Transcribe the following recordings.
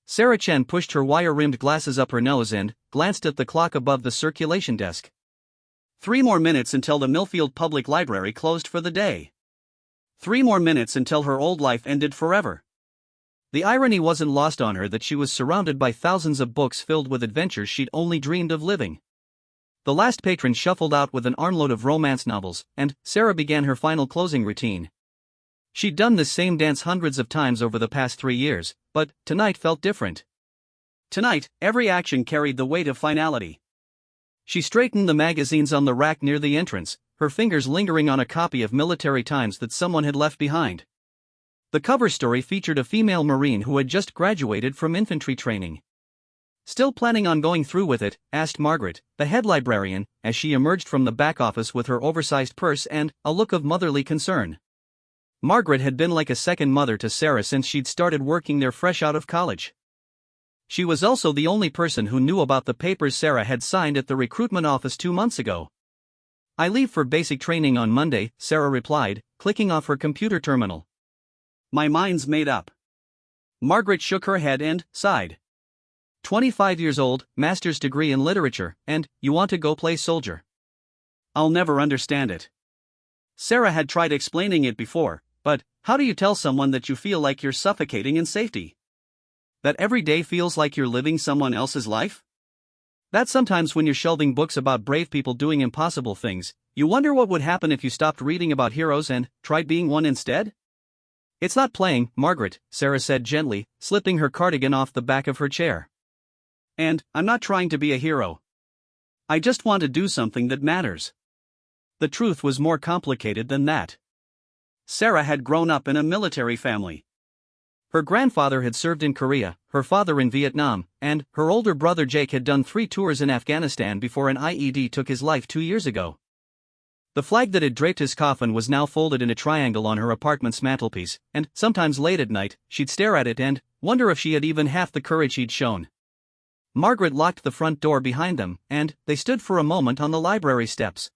Sarah Chen pushed her wire-rimmed glasses up her nose and glanced at the clock above the circulation desk. 3 more minutes until the Millfield Public Library closed for the day. 3 more minutes until her old life ended forever. The irony wasn't lost on her that she was surrounded by thousands of books filled with adventures she'd only dreamed of living. The last patron shuffled out with an armload of romance novels, and Sarah began her final closing routine. She'd done this same dance hundreds of times over the past 3 years, but tonight felt different. Tonight, every action carried the weight of finality. She straightened the magazines on the rack near the entrance, her fingers lingering on a copy of Military Times that someone had left behind. The cover story featured a female Marine who had just graduated from infantry training. "Still planning on going through with it?" asked Margaret, the head librarian, as she emerged from the back office with her oversized purse and a look of motherly concern. Margaret had been like a second mother to Sarah since she'd started working there fresh out of college. She was also the only person who knew about the papers Sarah had signed at the recruitment office 2 months ago. "I leave for basic training on Monday," Sarah replied, clicking off her computer terminal. "My mind's made up." Margaret shook her head and sighed. 25 years old, master's degree in literature, and you want to go play soldier. I'll never understand it. Sarah had tried explaining it before, but how do you tell someone that you feel like you're suffocating in safety? That every day feels like you're living someone else's life? That sometimes when you're shelving books about brave people doing impossible things, you wonder what would happen if you stopped reading about heroes and tried being one instead? "It's not playing, Margaret," Sarah said gently, slipping her cardigan off the back of her chair. "And I'm not trying to be a hero. I just want to do something that matters." The truth was more complicated than that. Sarah had grown up in a military family. Her grandfather had served in Korea, her father in Vietnam, and her older brother Jake had done 3 tours in Afghanistan before an IED took his life 2 years ago. The flag that had draped his coffin was now folded in a triangle on her apartment's mantelpiece, and sometimes late at night, she'd stare at it and wonder if she had even half the courage he'd shown. Margaret locked the front door behind them, and they stood for a moment on the library steps.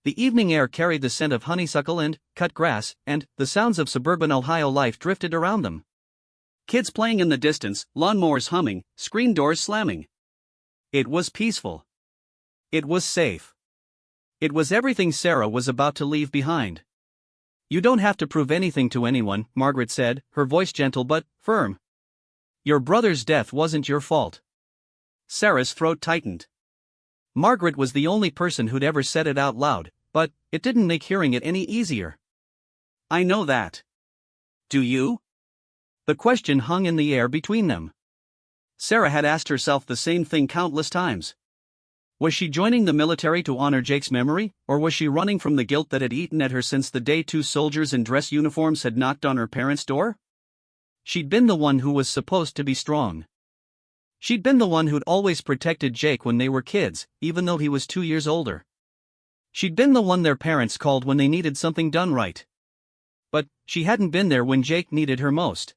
The evening air carried the scent of honeysuckle and cut grass, and the sounds of suburban Ohio life drifted around them. Kids playing in the distance, lawnmowers humming, screen doors slamming. It was peaceful. It was safe. It was everything Sarah was about to leave behind. "You don't have to prove anything to anyone," Margaret said, her voice gentle but firm. "Your brother's death wasn't your fault." Sarah's throat tightened. Margaret was the only person who'd ever said it out loud, but it didn't make hearing it any easier. "I know that. Do you?" The question hung in the air between them. Sarah had asked herself the same thing countless times. Was she joining the military to honor Jake's memory, or was she running from the guilt that had eaten at her since the day 2 soldiers in dress uniforms had knocked on her parents' door? She'd been the one who was supposed to be strong. She'd been the one who'd always protected Jake when they were kids, even though he was 2 years older. She'd been the one their parents called when they needed something done right. But she hadn't been there when Jake needed her most.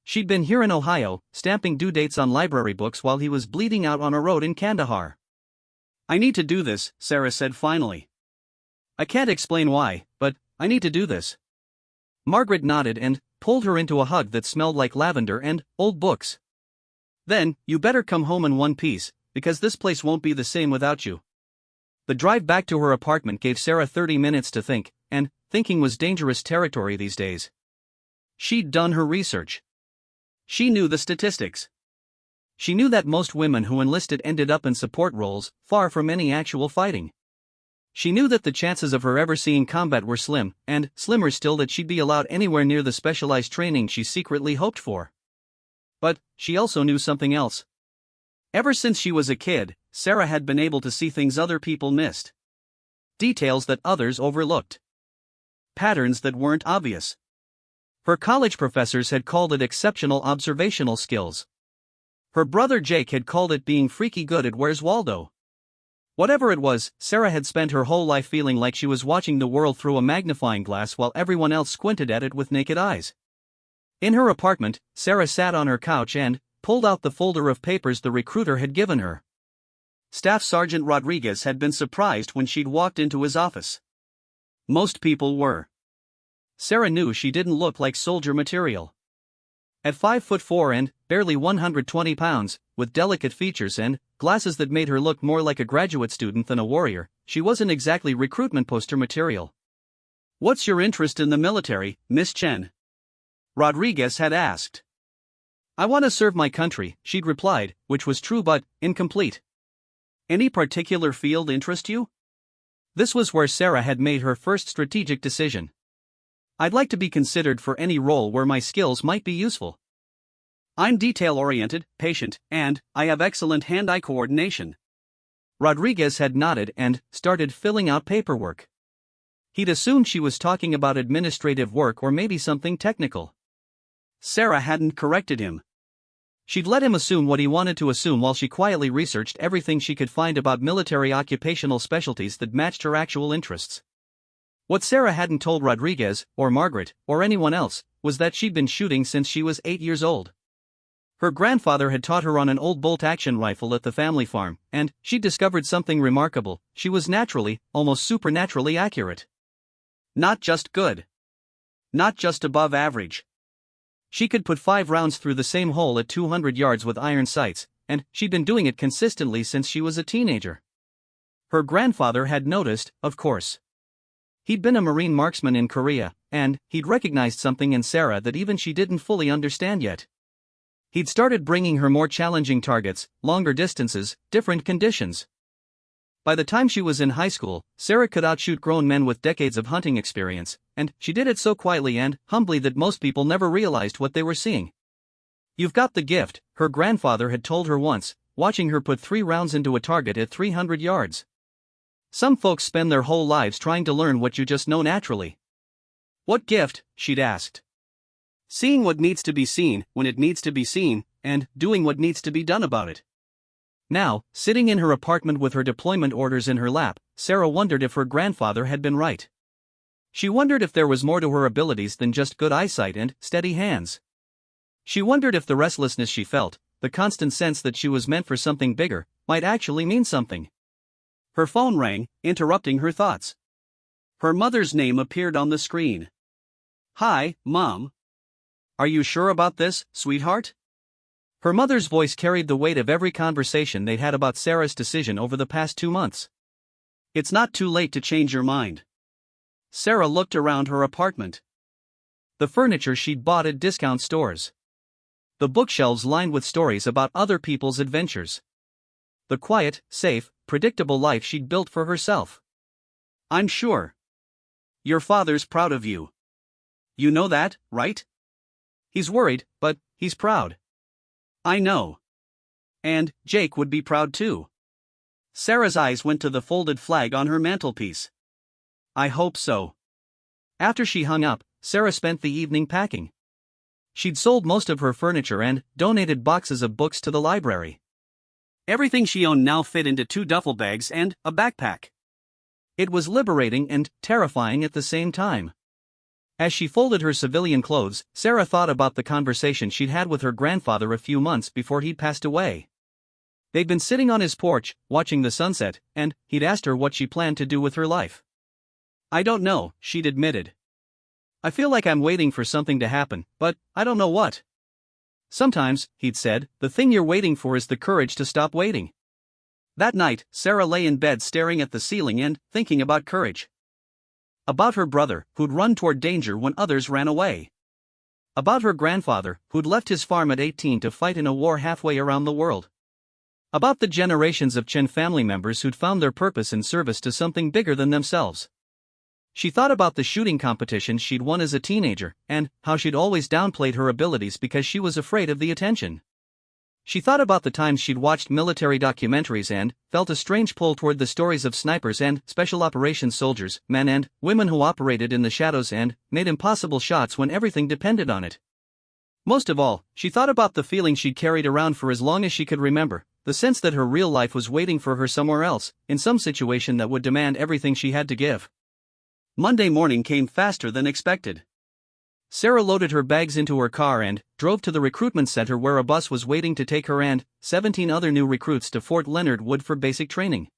She'd been here in Ohio, stamping due dates on library books while he was bleeding out on a road in Kandahar. "I need to do this," Sarah said finally. "I can't explain why, but I need to do this." Margaret nodded and pulled her into a hug that smelled like lavender and old books. "Then, you better come home in one piece, because this place won't be the same without you." The drive back to her apartment gave Sarah 30 minutes to think, and thinking was dangerous territory these days. She'd done her research. She knew the statistics. She knew that most women who enlisted ended up in support roles, far from any actual fighting. She knew that the chances of her ever seeing combat were slim, and slimmer still that she'd be allowed anywhere near the specialized training she secretly hoped for. But she also knew something else. Ever since she was a kid, Sarah had been able to see things other people missed. Details that others overlooked. Patterns that weren't obvious. Her college professors had called it exceptional observational skills. Her brother Jake had called it being freaky good at Where's Waldo. Whatever it was, Sarah had spent her whole life feeling like she was watching the world through a magnifying glass while everyone else squinted at it with naked eyes. In her apartment, Sarah sat on her couch and pulled out the folder of papers the recruiter had given her. Staff Sergeant Rodriguez had been surprised when she'd walked into his office. Most people were. Sarah knew she didn't look like soldier material. At 5'4" and barely 120 pounds, with delicate features and glasses that made her look more like a graduate student than a warrior, she wasn't exactly recruitment poster material. "What's your interest in the military, Miss Chen?" Rodriguez had asked. "I want to serve my country," she'd replied, which was true but incomplete. "Any particular field interest you?" This was where Sarah had made her first strategic decision. "I'd like to be considered for any role where my skills might be useful. I'm detail-oriented, patient, and I have excellent hand-eye coordination." Rodriguez had nodded and started filling out paperwork. He'd assumed she was talking about administrative work or maybe something technical. Sarah hadn't corrected him. She'd let him assume what he wanted to assume while she quietly researched everything she could find about military occupational specialties that matched her actual interests. What Sarah hadn't told Rodriguez, or Margaret, or anyone else, was that she'd been shooting since she was 8 years old. Her grandfather had taught her on an old bolt-action rifle at the family farm, and she'd discovered something remarkable: she was naturally, almost supernaturally accurate. Not just good. Not just above average. She could put 5 rounds through the same hole at 200 yards with iron sights, and she'd been doing it consistently since she was a teenager. Her grandfather had noticed, of course. He'd been a Marine marksman in Korea, and he'd recognized something in Sarah that even she didn't fully understand yet. He'd started bringing her more challenging targets, longer distances, different conditions. By the time she was in high school, Sarah could outshoot grown men with decades of hunting experience, and she did it so quietly and humbly that most people never realized what they were seeing. "You've got the gift," her grandfather had told her once, watching her put 3 rounds into a target at 300 yards. "Some folks spend their whole lives trying to learn what you just know naturally." "What gift?" she'd asked. "Seeing what needs to be seen, when it needs to be seen, and doing what needs to be done about it." Now, sitting in her apartment with her deployment orders in her lap, Sarah wondered if her grandfather had been right. She wondered if there was more to her abilities than just good eyesight and steady hands. She wondered if the restlessness she felt, the constant sense that she was meant for something bigger, might actually mean something. Her phone rang, interrupting her thoughts. Her mother's name appeared on the screen. "Hi, Mom. Are you sure about this, sweetheart?" Her mother's voice carried the weight of every conversation they'd had about Sarah's decision over the past 2 months. "It's not too late to change your mind." Sarah looked around her apartment. The furniture she'd bought at discount stores. The bookshelves lined with stories about other people's adventures. The quiet, safe, predictable life she'd built for herself. "I'm sure. Your father's proud of you. You know that, right? He's worried, but he's proud." "I know. And Jake would be proud too." Sarah's eyes went to the folded flag on her mantelpiece. "I hope so." After she hung up, Sarah spent the evening packing. She'd sold most of her furniture and donated boxes of books to the library. Everything she owned now fit into 2 duffel bags and a backpack. It was liberating and terrifying at the same time. As she folded her civilian clothes, Sarah thought about the conversation she'd had with her grandfather a few months before he'd passed away. They'd been sitting on his porch, watching the sunset, and he'd asked her what she planned to do with her life. "I don't know," she'd admitted. "I feel like I'm waiting for something to happen, but I don't know what." "Sometimes," he'd said, "the thing you're waiting for is the courage to stop waiting." That night, Sarah lay in bed staring at the ceiling and thinking about courage. About her brother, who'd run toward danger when others ran away. About her grandfather, who'd left his farm at 18 to fight in a war halfway around the world. About the generations of Chen family members who'd found their purpose in service to something bigger than themselves. She thought about the shooting competitions she'd won as a teenager, and how she'd always downplayed her abilities because she was afraid of the attention. She thought about the times she'd watched military documentaries and felt a strange pull toward the stories of snipers and special operations soldiers, men and women who operated in the shadows and made impossible shots when everything depended on it. Most of all, she thought about the feeling she'd carried around for as long as she could remember, the sense that her real life was waiting for her somewhere else, in some situation that would demand everything she had to give. Monday morning came faster than expected. Sarah loaded her bags into her car and drove to the recruitment center where a bus was waiting to take her and 17 other new recruits to Fort Leonard Wood for basic training.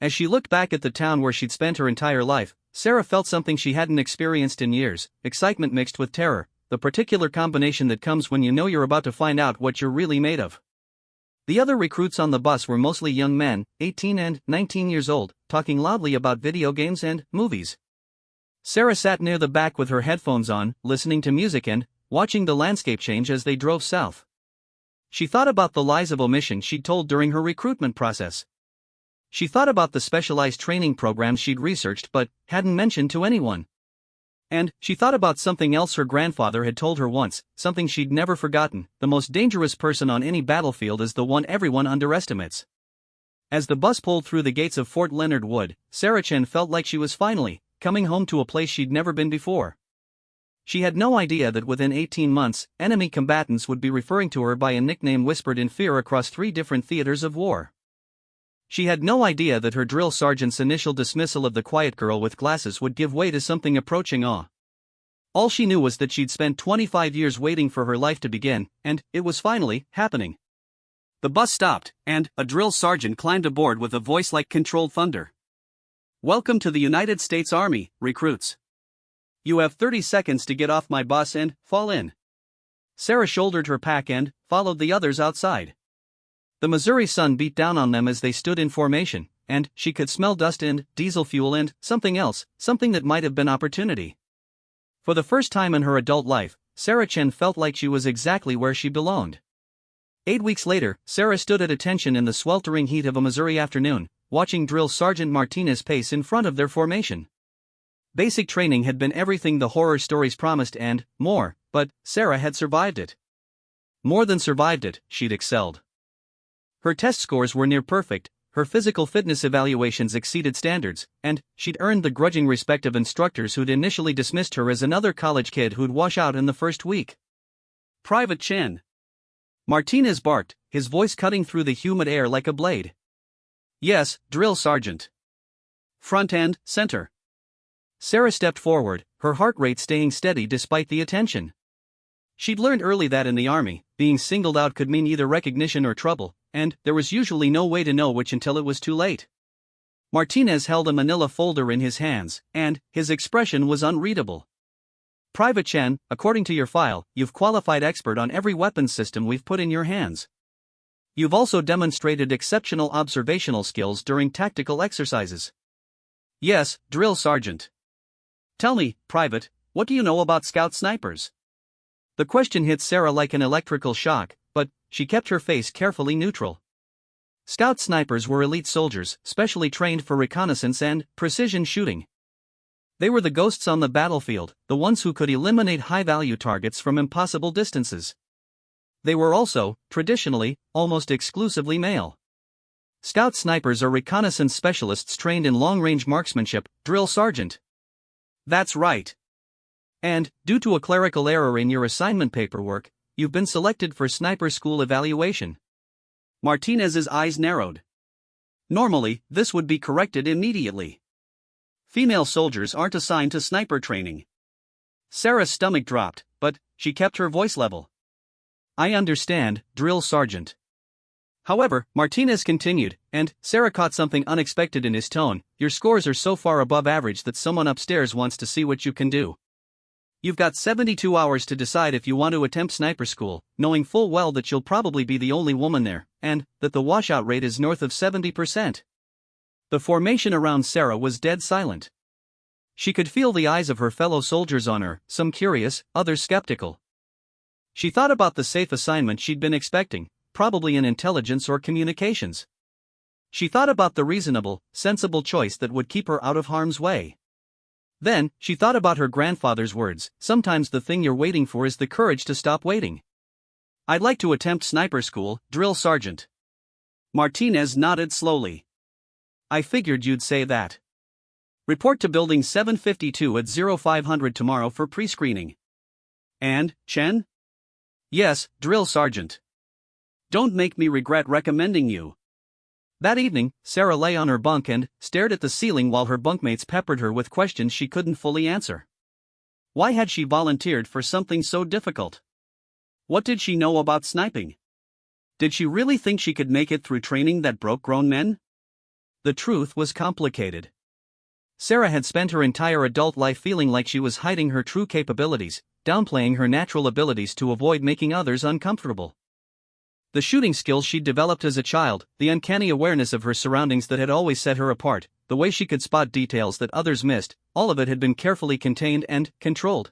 As she looked back at the town where she'd spent her entire life, Sarah felt something she hadn't experienced in years: excitement mixed with terror, the particular combination that comes when you know you're about to find out what you're really made of. The other recruits on the bus were mostly young men, 18 and 19 years old, talking loudly about video games and movies. Sarah sat near the back with her headphones on, listening to music and watching the landscape change as they drove south. She thought about the lies of omission she'd told during her recruitment process. She thought about the specialized training programs she'd researched but hadn't mentioned to anyone. And she thought about something else her grandfather had told her once, something she'd never forgotten: the most dangerous person on any battlefield is the one everyone underestimates. As the bus pulled through the gates of Fort Leonard Wood, Sarah Chen felt like she was finally coming home to a place she'd never been before. She had no idea that within 18 months, enemy combatants would be referring to her by a nickname whispered in fear across 3 different theaters of war. She had no idea that her drill sergeant's initial dismissal of the quiet girl with glasses would give way to something approaching awe. All she knew was that she'd spent 25 years waiting for her life to begin, and it was finally happening. The bus stopped, and a drill sergeant climbed aboard with a voice like controlled thunder. "Welcome to the United States Army, recruits. You have 30 seconds to get off my bus and fall in." Sarah shouldered her pack and followed the others outside. The Missouri sun beat down on them as they stood in formation, and she could smell dust and diesel fuel and something else, something that might have been opportunity. For the first time in her adult life, Sarah Chen felt like she was exactly where she belonged. 8 weeks later, Sarah stood at attention in the sweltering heat of a Missouri afternoon, watching Drill Sergeant Martinez pace in front of their formation. Basic training had been everything the horror stories promised and more, but Sarah had survived it. More than survived it, she'd excelled. Her test scores were near perfect, her physical fitness evaluations exceeded standards, and she'd earned the grudging respect of instructors who'd initially dismissed her as another college kid who'd wash out in the first week. "Private Chen," Martinez barked, his voice cutting through the humid air like a blade. "Yes, Drill Sergeant." "Front and center." Sarah stepped forward, her heart rate staying steady despite the attention. She'd learned early that in the Army, being singled out could mean either recognition or trouble, and there was usually no way to know which until it was too late. Martinez held a manila folder in his hands, and his expression was unreadable. "Private Chen, according to your file, you've qualified expert on every weapons system we've put in your hands. You've also demonstrated exceptional observational skills during tactical exercises." "Yes, Drill Sergeant." "Tell me, Private, what do you know about scout snipers?" The question hit Sarah like an electrical shock, but she kept her face carefully neutral. Scout snipers were elite soldiers, specially trained for reconnaissance and precision shooting. They were the ghosts on the battlefield, the ones who could eliminate high-value targets from impossible distances. They were also, traditionally, almost exclusively male. Scout snipers are reconnaissance specialists trained in long-range marksmanship, Drill Sergeant. "That's right. And, due to a clerical error in your assignment paperwork, you've been selected for sniper school evaluation." Martinez's eyes narrowed. Normally, this would be corrected immediately. Female soldiers aren't assigned to sniper training. Sarah's stomach dropped, but she kept her voice level. "I understand, Drill Sergeant." However, Martinez continued, and Sarah caught something unexpected in his tone: "Your scores are so far above average that someone upstairs wants to see what you can do. You've got 72 hours to decide if you want to attempt sniper school, knowing full well that you'll probably be the only woman there, and that the washout rate is north of 70%. The formation around Sarah was dead silent. She could feel the eyes of her fellow soldiers on her, some curious, others skeptical. She thought about the safe assignment she'd been expecting, probably in intelligence or communications. She thought about the reasonable, sensible choice that would keep her out of harm's way. Then, she thought about her grandfather's words: "Sometimes the thing you're waiting for is the courage to stop waiting." "I'd like to attempt sniper school, Drill Sergeant." Martinez nodded slowly. "I figured you'd say that. Report to Building 752 at 0500 tomorrow for pre-screening." "And, Chen?" "Yes, Drill Sergeant. Don't make me regret recommending you." That evening, Sarah lay on her bunk and stared at the ceiling while her bunkmates peppered her with questions she couldn't fully answer. Why had she volunteered for something so difficult? What did she know about sniping? Did she really think she could make it through training that broke grown men? The truth was complicated. Sarah had spent her entire adult life feeling like she was hiding her true capabilities, downplaying her natural abilities to avoid making others uncomfortable. The shooting skills she'd developed as a child, the uncanny awareness of her surroundings that had always set her apart, the way she could spot details that others missed, all of it had been carefully contained and controlled.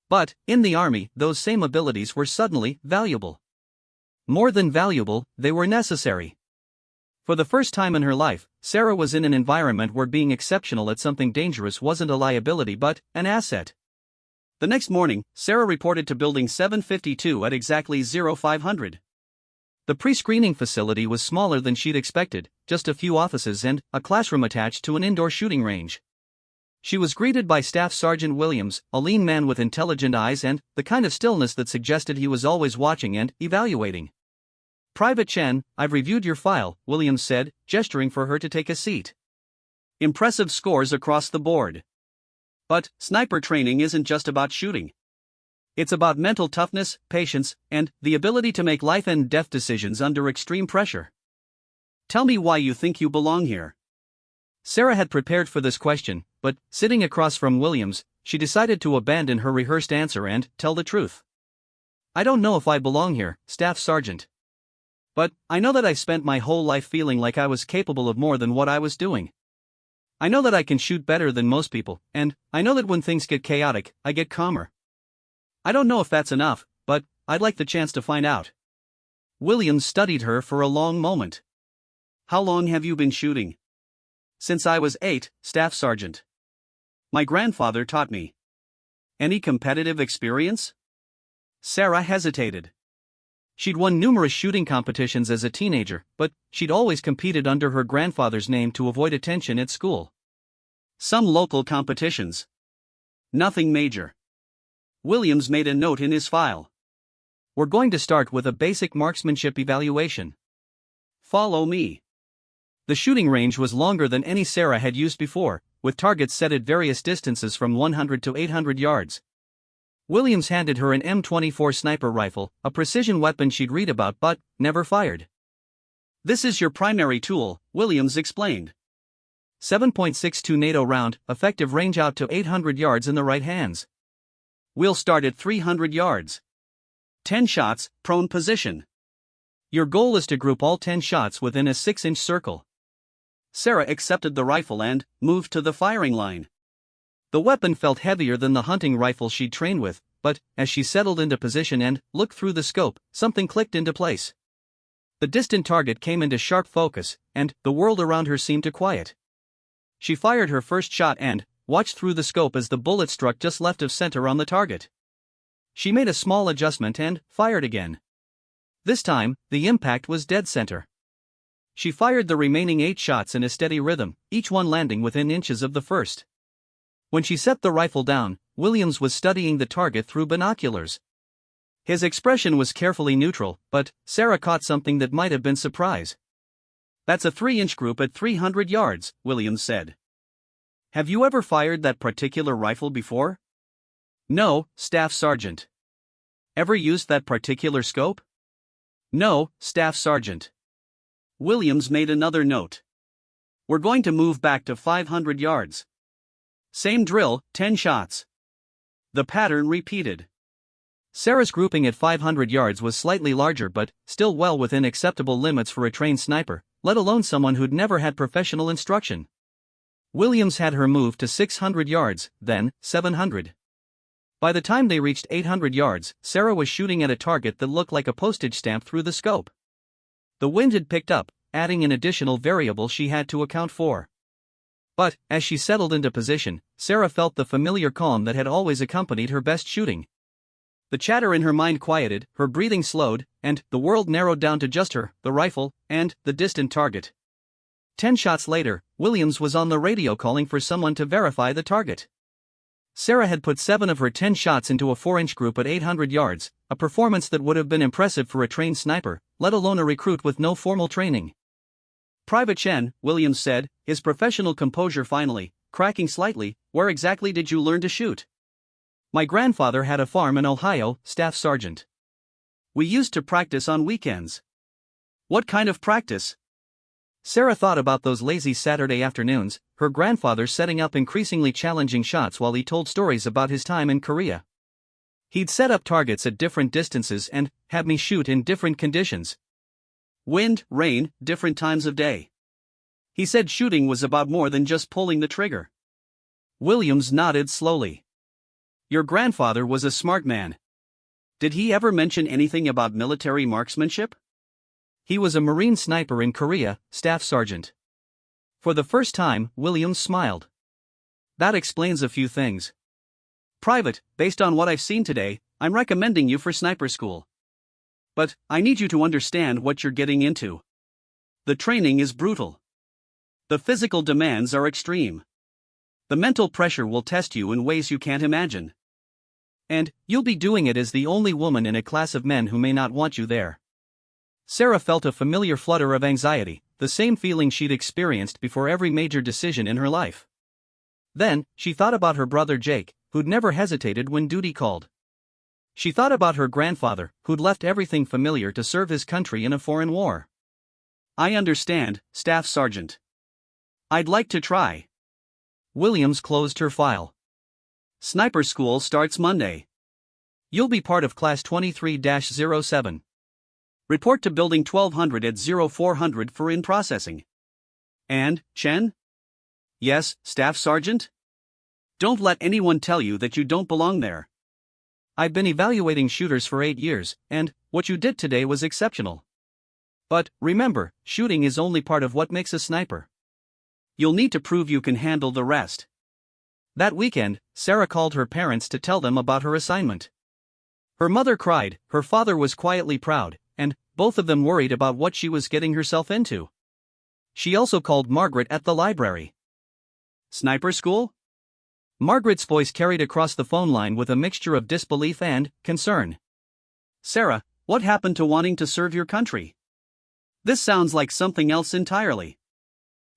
But, in the army, those same abilities were suddenly valuable. More than valuable, they were necessary. For the first time in her life, Sarah was in an environment where being exceptional at something dangerous wasn't a liability but an asset. The next morning, Sarah reported to Building 752 at exactly 0500. The pre-screening facility was smaller than she'd expected, just a few offices and a classroom attached to an indoor shooting range. She was greeted by Staff Sergeant Williams, a lean man with intelligent eyes and the kind of stillness that suggested he was always watching and evaluating. "Private Chen, I've reviewed your file," Williams said, gesturing for her to take a seat. "Impressive scores across the board. But sniper training isn't just about shooting. It's about mental toughness, patience, and the ability to make life and death decisions under extreme pressure. Tell me why you think you belong here." Sarah had prepared for this question, but, sitting across from Williams, she decided to abandon her rehearsed answer and tell the truth. "I don't know if I belong here, Staff Sergeant. But I know that I spent my whole life feeling like I was capable of more than what I was doing. I know that I can shoot better than most people, and I know that when things get chaotic, I get calmer. I don't know if that's enough, but I'd like the chance to find out." Williams studied her for a long moment. "How long have you been shooting?" "Since I was 8, Staff Sergeant. My grandfather taught me." "Any competitive experience?" Sarah hesitated. She'd won numerous shooting competitions as a teenager, but she'd always competed under her grandfather's name to avoid attention at school. "Some local competitions. Nothing major." Williams made a note in his file. "We're going to start with a basic marksmanship evaluation. Follow me." The shooting range was longer than any Sarah had used before, with targets set at various distances from 100 to 800 yards. Williams handed her an M24 sniper rifle, a precision weapon she'd read about but never fired. "This is your primary tool," Williams explained. 7.62 NATO round, effective range out to 800 yards in the right hands. "We'll start at 300 yards. 10 shots, prone position. Your goal is to group all 10 shots within a 6-inch circle." Sarah accepted the rifle and moved to the firing line. The weapon felt heavier than the hunting rifle she'd trained with, but as she settled into position and looked through the scope, something clicked into place. The distant target came into sharp focus, and the world around her seemed to quiet. She fired her first shot and watched through the scope as the bullet struck just left of center on the target. She made a small adjustment and fired again. This time, the impact was dead center. She fired the remaining 8 shots in a steady rhythm, each one landing within inches of the first. When she set the rifle down, Williams was studying the target through binoculars. His expression was carefully neutral, but Sarah caught something that might have been surprise. "That's a 3-inch group at 300 yards, Williams said. "Have you ever fired that particular rifle before?" "No, Staff Sergeant." "Ever used that particular scope?" "No, Staff Sergeant." Williams made another note. "We're going to move back to 500 yards. Same drill, 10 shots." The pattern repeated. Sarah's grouping at 500 yards was slightly larger but still well within acceptable limits for a trained sniper, let alone someone who'd never had professional instruction. Williams had her move to 600 yards, then 700. By the time they reached 800 yards, Sarah was shooting at a target that looked like a postage stamp through the scope. The wind had picked up, adding an additional variable she had to account for. But, as she settled into position, Sarah felt the familiar calm that had always accompanied her best shooting. The chatter in her mind quieted, her breathing slowed, and the world narrowed down to just her, the rifle, and the distant target. 10 shots later, Williams was on the radio calling for someone to verify the target. Sarah had put 7 of her 10 shots into a 4-inch group at 800 yards, a performance that would have been impressive for a trained sniper, let alone a recruit with no formal training. "Private Chen," Williams said, his professional composure finally cracking slightly, "where exactly did you learn to shoot?" "My grandfather had a farm in Ohio, Staff Sergeant. We used to practice on weekends." "What kind of practice?" Sarah thought about those lazy Saturday afternoons, her grandfather setting up increasingly challenging shots while he told stories about his time in Korea. He'd set up targets at different distances and have me shoot in different conditions. Wind, rain, different times of day. He said shooting was about more than just pulling the trigger. Williams nodded slowly. Your grandfather was a smart man. Did he ever mention anything about military marksmanship? He was a Marine sniper in Korea, Staff Sergeant. For the first time, Williams smiled. That explains a few things. Private, based on what I've seen today, I'm recommending you for sniper school. But I need you to understand what you're getting into. The training is brutal. The physical demands are extreme. The mental pressure will test you in ways you can't imagine. And you'll be doing it as the only woman in a class of men who may not want you there. Sarah felt a familiar flutter of anxiety, the same feeling she'd experienced before every major decision in her life. Then, she thought about her brother Jake, who'd never hesitated when duty called. She thought about her grandfather, who'd left everything familiar to serve his country in a foreign war. I understand, Staff Sergeant. I'd like to try. Williams closed her file. Sniper school starts Monday. You'll be part of Class 23-07. Report to Building 1200 at 0400 for in-processing. And, Chen? Yes, Staff Sergeant? Don't let anyone tell you that you don't belong there. I've been evaluating shooters for 8 years, and what you did today was exceptional. But, remember, shooting is only part of what makes a sniper. You'll need to prove you can handle the rest. That weekend, Sarah called her parents to tell them about her assignment. Her mother cried, her father was quietly proud, and both of them worried about what she was getting herself into. She also called Margaret at the library. Sniper school? Margaret's voice carried across the phone line with a mixture of disbelief and concern. Sarah, what happened to wanting to serve your country? This sounds like something else entirely.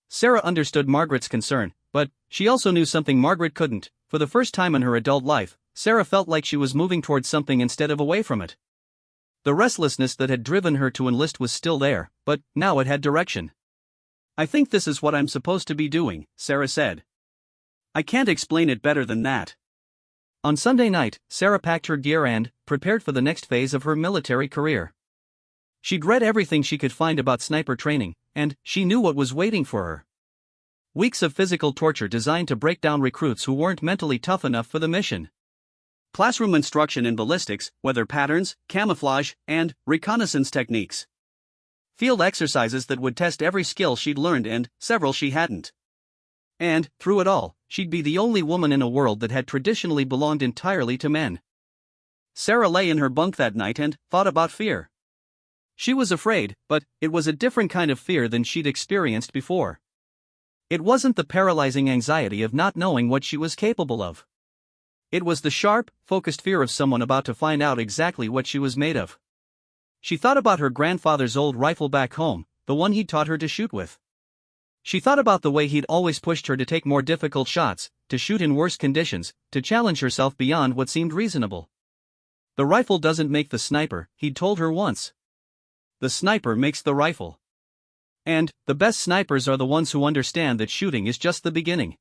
Sarah understood Margaret's concern, but she also knew something Margaret couldn't. For the first time in her adult life, Sarah felt like she was moving towards something instead of away from it. The restlessness that had driven her to enlist was still there, but now it had direction. I think this is what I'm supposed to be doing, Sarah said. I can't explain it better than that. On Sunday night, Sarah packed her gear and prepared for the next phase of her military career. She'd read everything she could find about sniper training, and she knew what was waiting for her. Weeks of physical torture designed to break down recruits who weren't mentally tough enough for the mission. Classroom instruction in ballistics, weather patterns, camouflage, and reconnaissance techniques. Field exercises that would test every skill she'd learned and several she hadn't. And, through it all, she'd be the only woman in a world that had traditionally belonged entirely to men. Sarah lay in her bunk that night and thought about fear. She was afraid, but it was a different kind of fear than she'd experienced before. It wasn't the paralyzing anxiety of not knowing what she was capable of. It was the sharp, focused fear of someone about to find out exactly what she was made of. She thought about her grandfather's old rifle back home, the one he'd taught her to shoot with. She thought about the way he'd always pushed her to take more difficult shots, to shoot in worse conditions, to challenge herself beyond what seemed reasonable. The rifle doesn't make the sniper, he'd told her once. The sniper makes the rifle. And the best snipers are the ones who understand that shooting is just the beginning.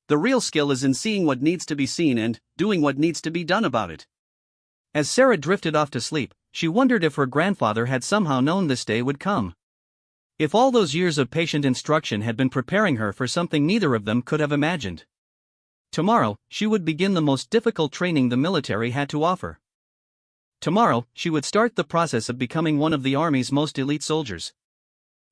The real skill is in seeing what needs to be seen and doing what needs to be done about it. As Sarah drifted off to sleep, she wondered if her grandfather had somehow known this day would come. If all those years of patient instruction had been preparing her for something neither of them could have imagined. Tomorrow, she would begin the most difficult training the military had to offer. Tomorrow, she would start the process of becoming one of the Army's most elite soldiers.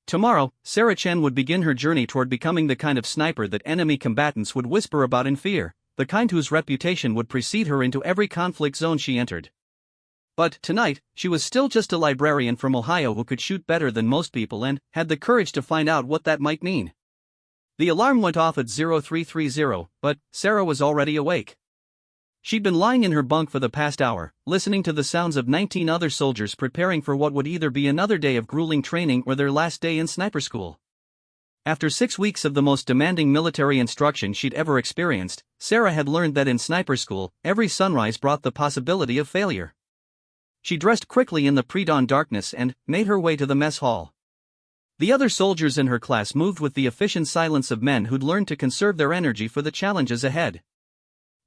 Tomorrow, Sarah Chen would begin her journey toward becoming the kind of sniper that enemy combatants would whisper about in fear, the kind whose reputation would precede her into every conflict zone she entered. But tonight, she was still just a librarian from Ohio who could shoot better than most people and had the courage to find out what that might mean. The alarm went off at 0330, but Sarah was already awake. She'd been lying in her bunk for the past hour, listening to the sounds of 19 other soldiers preparing for what would either be another day of grueling training or their last day in sniper school. After 6 weeks of the most demanding military instruction she'd ever experienced, Sarah had learned that in sniper school, every sunrise brought the possibility of failure. She dressed quickly in the pre-dawn darkness and made her way to the mess hall. The other soldiers in her class moved with the efficient silence of men who'd learned to conserve their energy for the challenges ahead.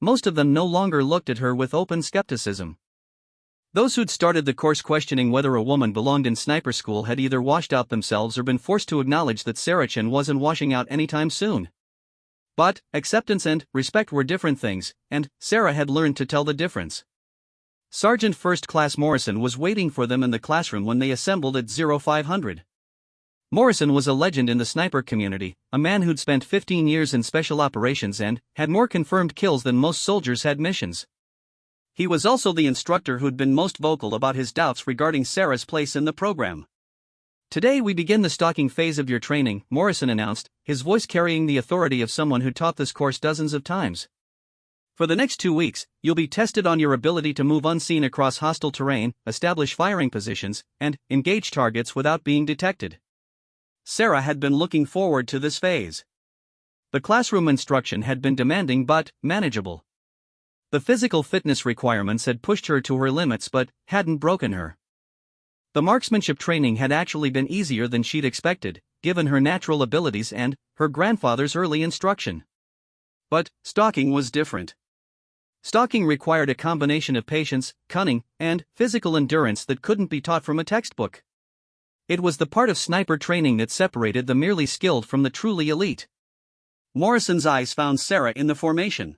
most of them no longer looked at her with open skepticism. Those who'd started the course questioning whether a woman belonged in sniper school had either washed out themselves or been forced to acknowledge that Sarah Chen wasn't washing out anytime soon. But acceptance and respect were different things, and Sarah had learned to tell the difference. Sergeant First Class Morrison was waiting for them in the classroom when they assembled at 0500. Morrison was a legend in the sniper community, a man who'd spent 15 years in special operations and had more confirmed kills than most soldiers had missions. He was also the instructor who'd been most vocal about his doubts regarding Sarah's place in the program. "Today we begin the stalking phase of your training," Morrison announced, his voice carrying the authority of someone who taught this course dozens of times. "For the next 2 weeks, you'll be tested on your ability to move unseen across hostile terrain, establish firing positions, and engage targets without being detected." Sarah had been looking forward to this phase. The classroom instruction had been demanding but manageable. The physical fitness requirements had pushed her to her limits but hadn't broken her. The marksmanship training had actually been easier than she'd expected, given her natural abilities and her grandfather's early instruction. But stalking was different. Stalking required a combination of patience, cunning, and physical endurance that couldn't be taught from a textbook. It was the part of sniper training that separated the merely skilled from the truly elite. Morrison's eyes found Sarah in the formation.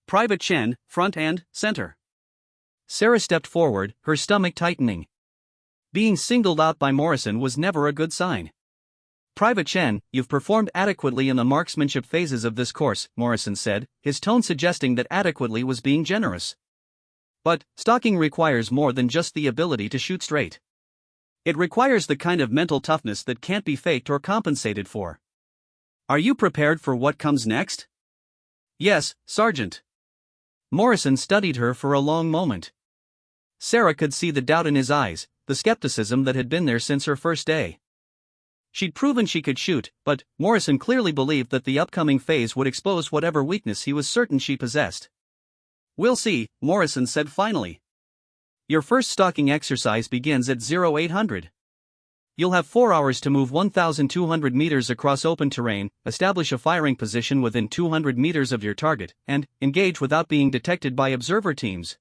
Private Chen, front and center. Sarah stepped forward, her stomach tightening. Being singled out by Morrison was never a good sign. "Private Chen, you've performed adequately in the marksmanship phases of this course," Morrison said, his tone suggesting that adequately was being generous. "But stalking requires more than just the ability to shoot straight. It requires the kind of mental toughness that can't be faked or compensated for. Are you prepared for what comes next?" "Yes, Sergeant." Morrison studied her for a long moment. Sarah could see the doubt in his eyes, the skepticism that had been there since her first day. She'd proven she could shoot, but Morrison clearly believed that the upcoming phase would expose whatever weakness he was certain she possessed. "We'll see," Morrison said finally. "Your first stalking exercise begins at 0800. You'll have 4 hours to move 1,200 meters across open terrain, establish a firing position within 200 meters of your target, and engage without being detected by observer teams.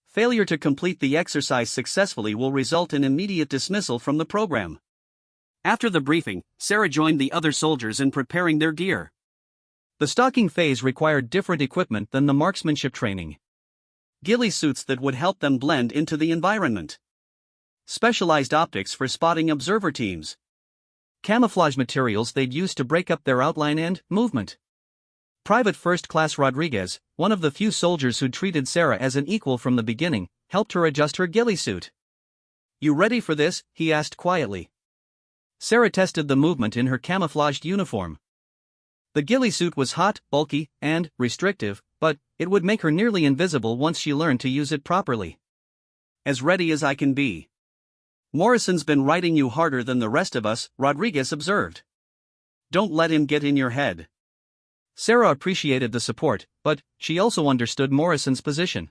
Failure to complete the exercise successfully will result in immediate dismissal from the program." After the briefing, Sarah joined the other soldiers in preparing their gear. The stalking phase required different equipment than the marksmanship training. Ghillie suits that would help them blend into the environment. Specialized optics for spotting observer teams. Camouflage materials they'd use to break up their outline and movement. Private First Class Rodriguez, one of the few soldiers who'd treated Sarah as an equal from the beginning, helped her adjust her ghillie suit. "You ready for this?" he asked quietly. Sarah tested the movement in her camouflaged uniform. The ghillie suit was hot, bulky, and restrictive, but it would make her nearly invisible once she learned to use it properly. "As ready as I can be." "Morrison's been riding you harder than the rest of us," Rodriguez observed. "Don't let him get in your head." Sarah appreciated the support, but she also understood Morrison's position.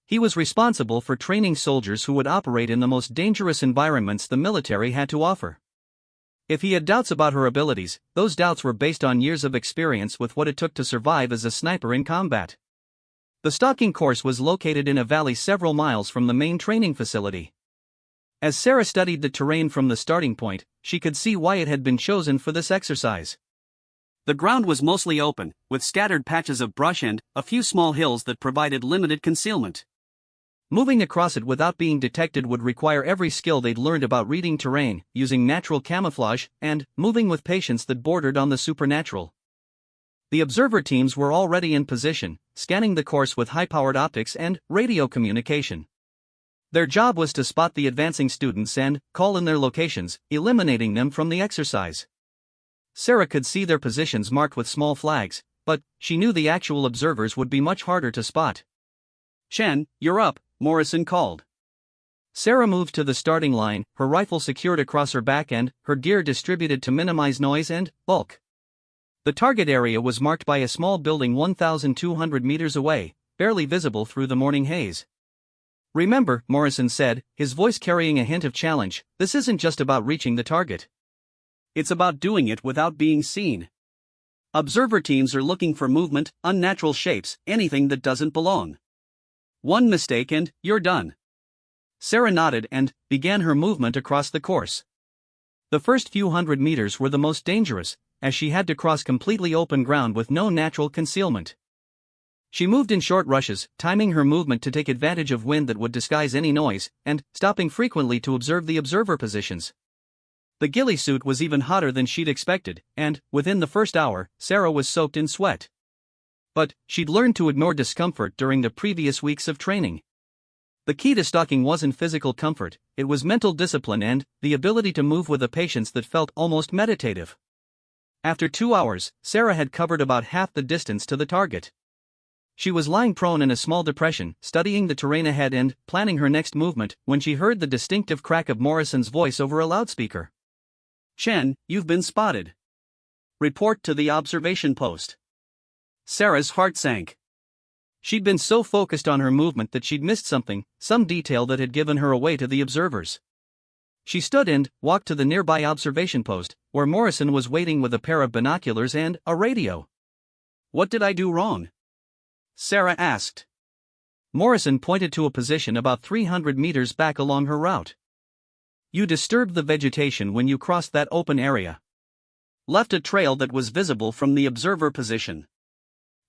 He was responsible for training soldiers who would operate in the most dangerous environments the military had to offer. If he had doubts about her abilities, those doubts were based on years of experience with what it took to survive as a sniper in combat. The stalking course was located in a valley several miles from the main training facility. As Sarah studied the terrain from the starting point, she could see why it had been chosen for this exercise. The ground was mostly open, with scattered patches of brush and a few small hills that provided limited concealment. Moving across it without being detected would require every skill they'd learned about reading terrain, using natural camouflage, and moving with patience that bordered on the supernatural. The observer teams were already in position, scanning the course with high-powered optics and radio communication. Their job was to spot the advancing students and call in their locations, eliminating them from the exercise. Sarah could see their positions marked with small flags, but she knew the actual observers would be much harder to spot. "Chen, you're up," Morrison called. Sarah moved to the starting line, her rifle secured across her back and her gear distributed to minimize noise and bulk. The target area was marked by a small building 1,200 meters away, barely visible through the morning haze. "Remember," Morrison said, his voice carrying a hint of challenge, "this isn't just about reaching the target. It's about doing it without being seen." Observer teams are looking for movement, unnatural shapes, anything that doesn't belong. One mistake and you're done. Sarah nodded and began her movement across the course. The first few hundred meters were the most dangerous, as she had to cross completely open ground with no natural concealment. She moved in short rushes, timing her movement to take advantage of wind that would disguise any noise, and stopping frequently to observe the observer positions. The ghillie suit was even hotter than she'd expected, and, within the first hour, Sarah was soaked in sweat. But she'd learned to ignore discomfort during the previous weeks of training. The key to stalking wasn't physical comfort, it was mental discipline and the ability to move with a patience that felt almost meditative. After 2 hours, Sarah had covered about half the distance to the target. She was lying prone in a small depression, studying the terrain ahead and planning her next movement, when she heard the distinctive crack of Morrison's voice over a loudspeaker. "Chen, you've been spotted. Report to the observation post." Sarah's heart sank. She'd been so focused on her movement that she'd missed something, some detail that had given her away to the observers. She stood and walked to the nearby observation post, where Morrison was waiting with a pair of binoculars and a radio. "What did I do wrong?" Sarah asked. Morrison pointed to a position about 300 meters back along her route. "You disturbed the vegetation when you crossed that open area. Left a trail that was visible from the observer position.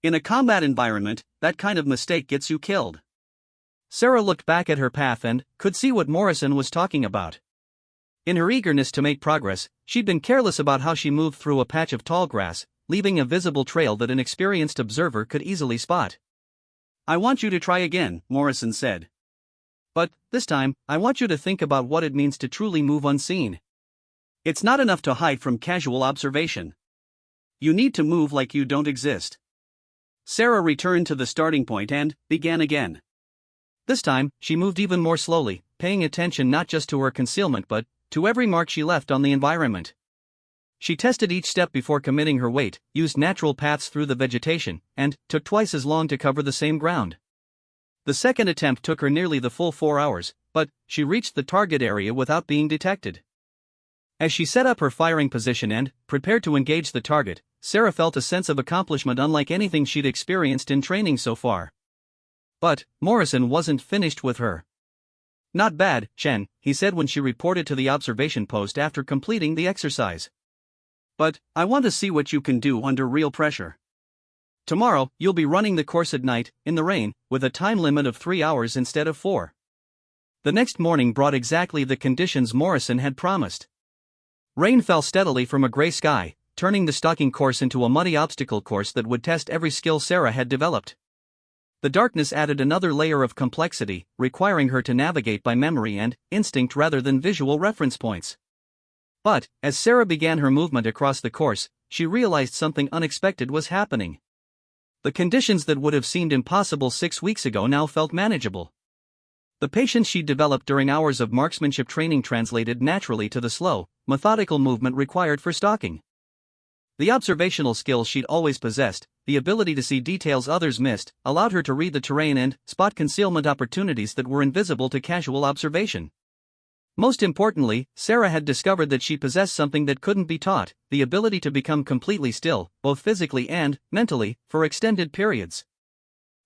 In a combat environment, that kind of mistake gets you killed." Sarah looked back at her path and could see what Morrison was talking about. In her eagerness to make progress, she'd been careless about how she moved through a patch of tall grass, leaving a visible trail that an experienced observer could easily spot. "I want you to try again," Morrison said. "But, this time, I want you to think about what it means to truly move unseen. It's not enough to hide from casual observation. You need to move like you don't exist." Sarah returned to the starting point and began again. This time, she moved even more slowly, paying attention not just to her concealment but to every mark she left on the environment. She tested each step before committing her weight, used natural paths through the vegetation, and took twice as long to cover the same ground. The second attempt took her nearly the full 4 hours, but she reached the target area without being detected. As she set up her firing position and prepared to engage the target, Sarah felt a sense of accomplishment unlike anything she'd experienced in training so far. But Morrison wasn't finished with her. "Not bad, Chen," he said when she reported to the observation post after completing the exercise. "But I want to see what you can do under real pressure. Tomorrow, you'll be running the course at night, in the rain, with a time limit of 3 hours instead of 4. The next morning brought exactly the conditions Morrison had promised. Rain fell steadily from a gray sky, turning the stalking course into a muddy obstacle course that would test every skill Sarah had developed. The darkness added another layer of complexity, requiring her to navigate by memory and instinct rather than visual reference points. But, as Sarah began her movement across the course, she realized something unexpected was happening. The conditions that would have seemed impossible 6 weeks ago now felt manageable. The patience she'd developed during hours of marksmanship training translated naturally to the slow, methodical movement required for stalking. The observational skills she'd always possessed, the ability to see details others missed, allowed her to read the terrain and spot concealment opportunities that were invisible to casual observation. Most importantly, Sarah had discovered that she possessed something that couldn't be taught, the ability to become completely still, both physically and mentally, for extended periods.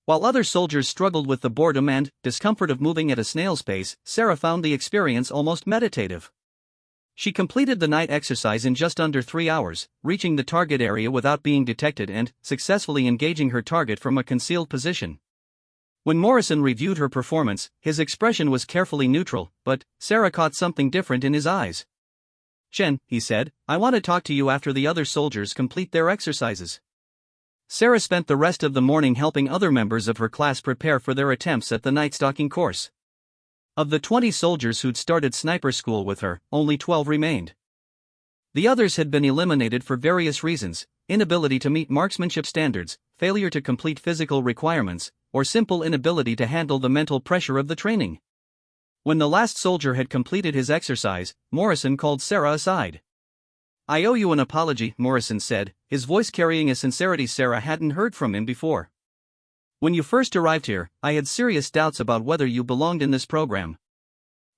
While other soldiers struggled with the boredom and discomfort of moving at a snail's pace, Sarah found the experience almost meditative. She completed the night exercise in just under 3 hours, reaching the target area without being detected and successfully engaging her target from a concealed position. When Morrison reviewed her performance, his expression was carefully neutral, but Sarah caught something different in his eyes. "Chen," he said, "I want to talk to you after the other soldiers complete their exercises." Sarah spent the rest of the morning helping other members of her class prepare for their attempts at the night stalking course. Of the 20 soldiers who'd started sniper school with her, only 12 remained. The others had been eliminated for various reasons: inability to meet marksmanship standards, failure to complete physical requirements, or simple inability to handle the mental pressure of the training. When the last soldier had completed his exercise, Morrison called Sarah aside. "I owe you an apology," Morrison said, his voice carrying a sincerity Sarah hadn't heard from him before. "When you first arrived here, I had serious doubts about whether you belonged in this program.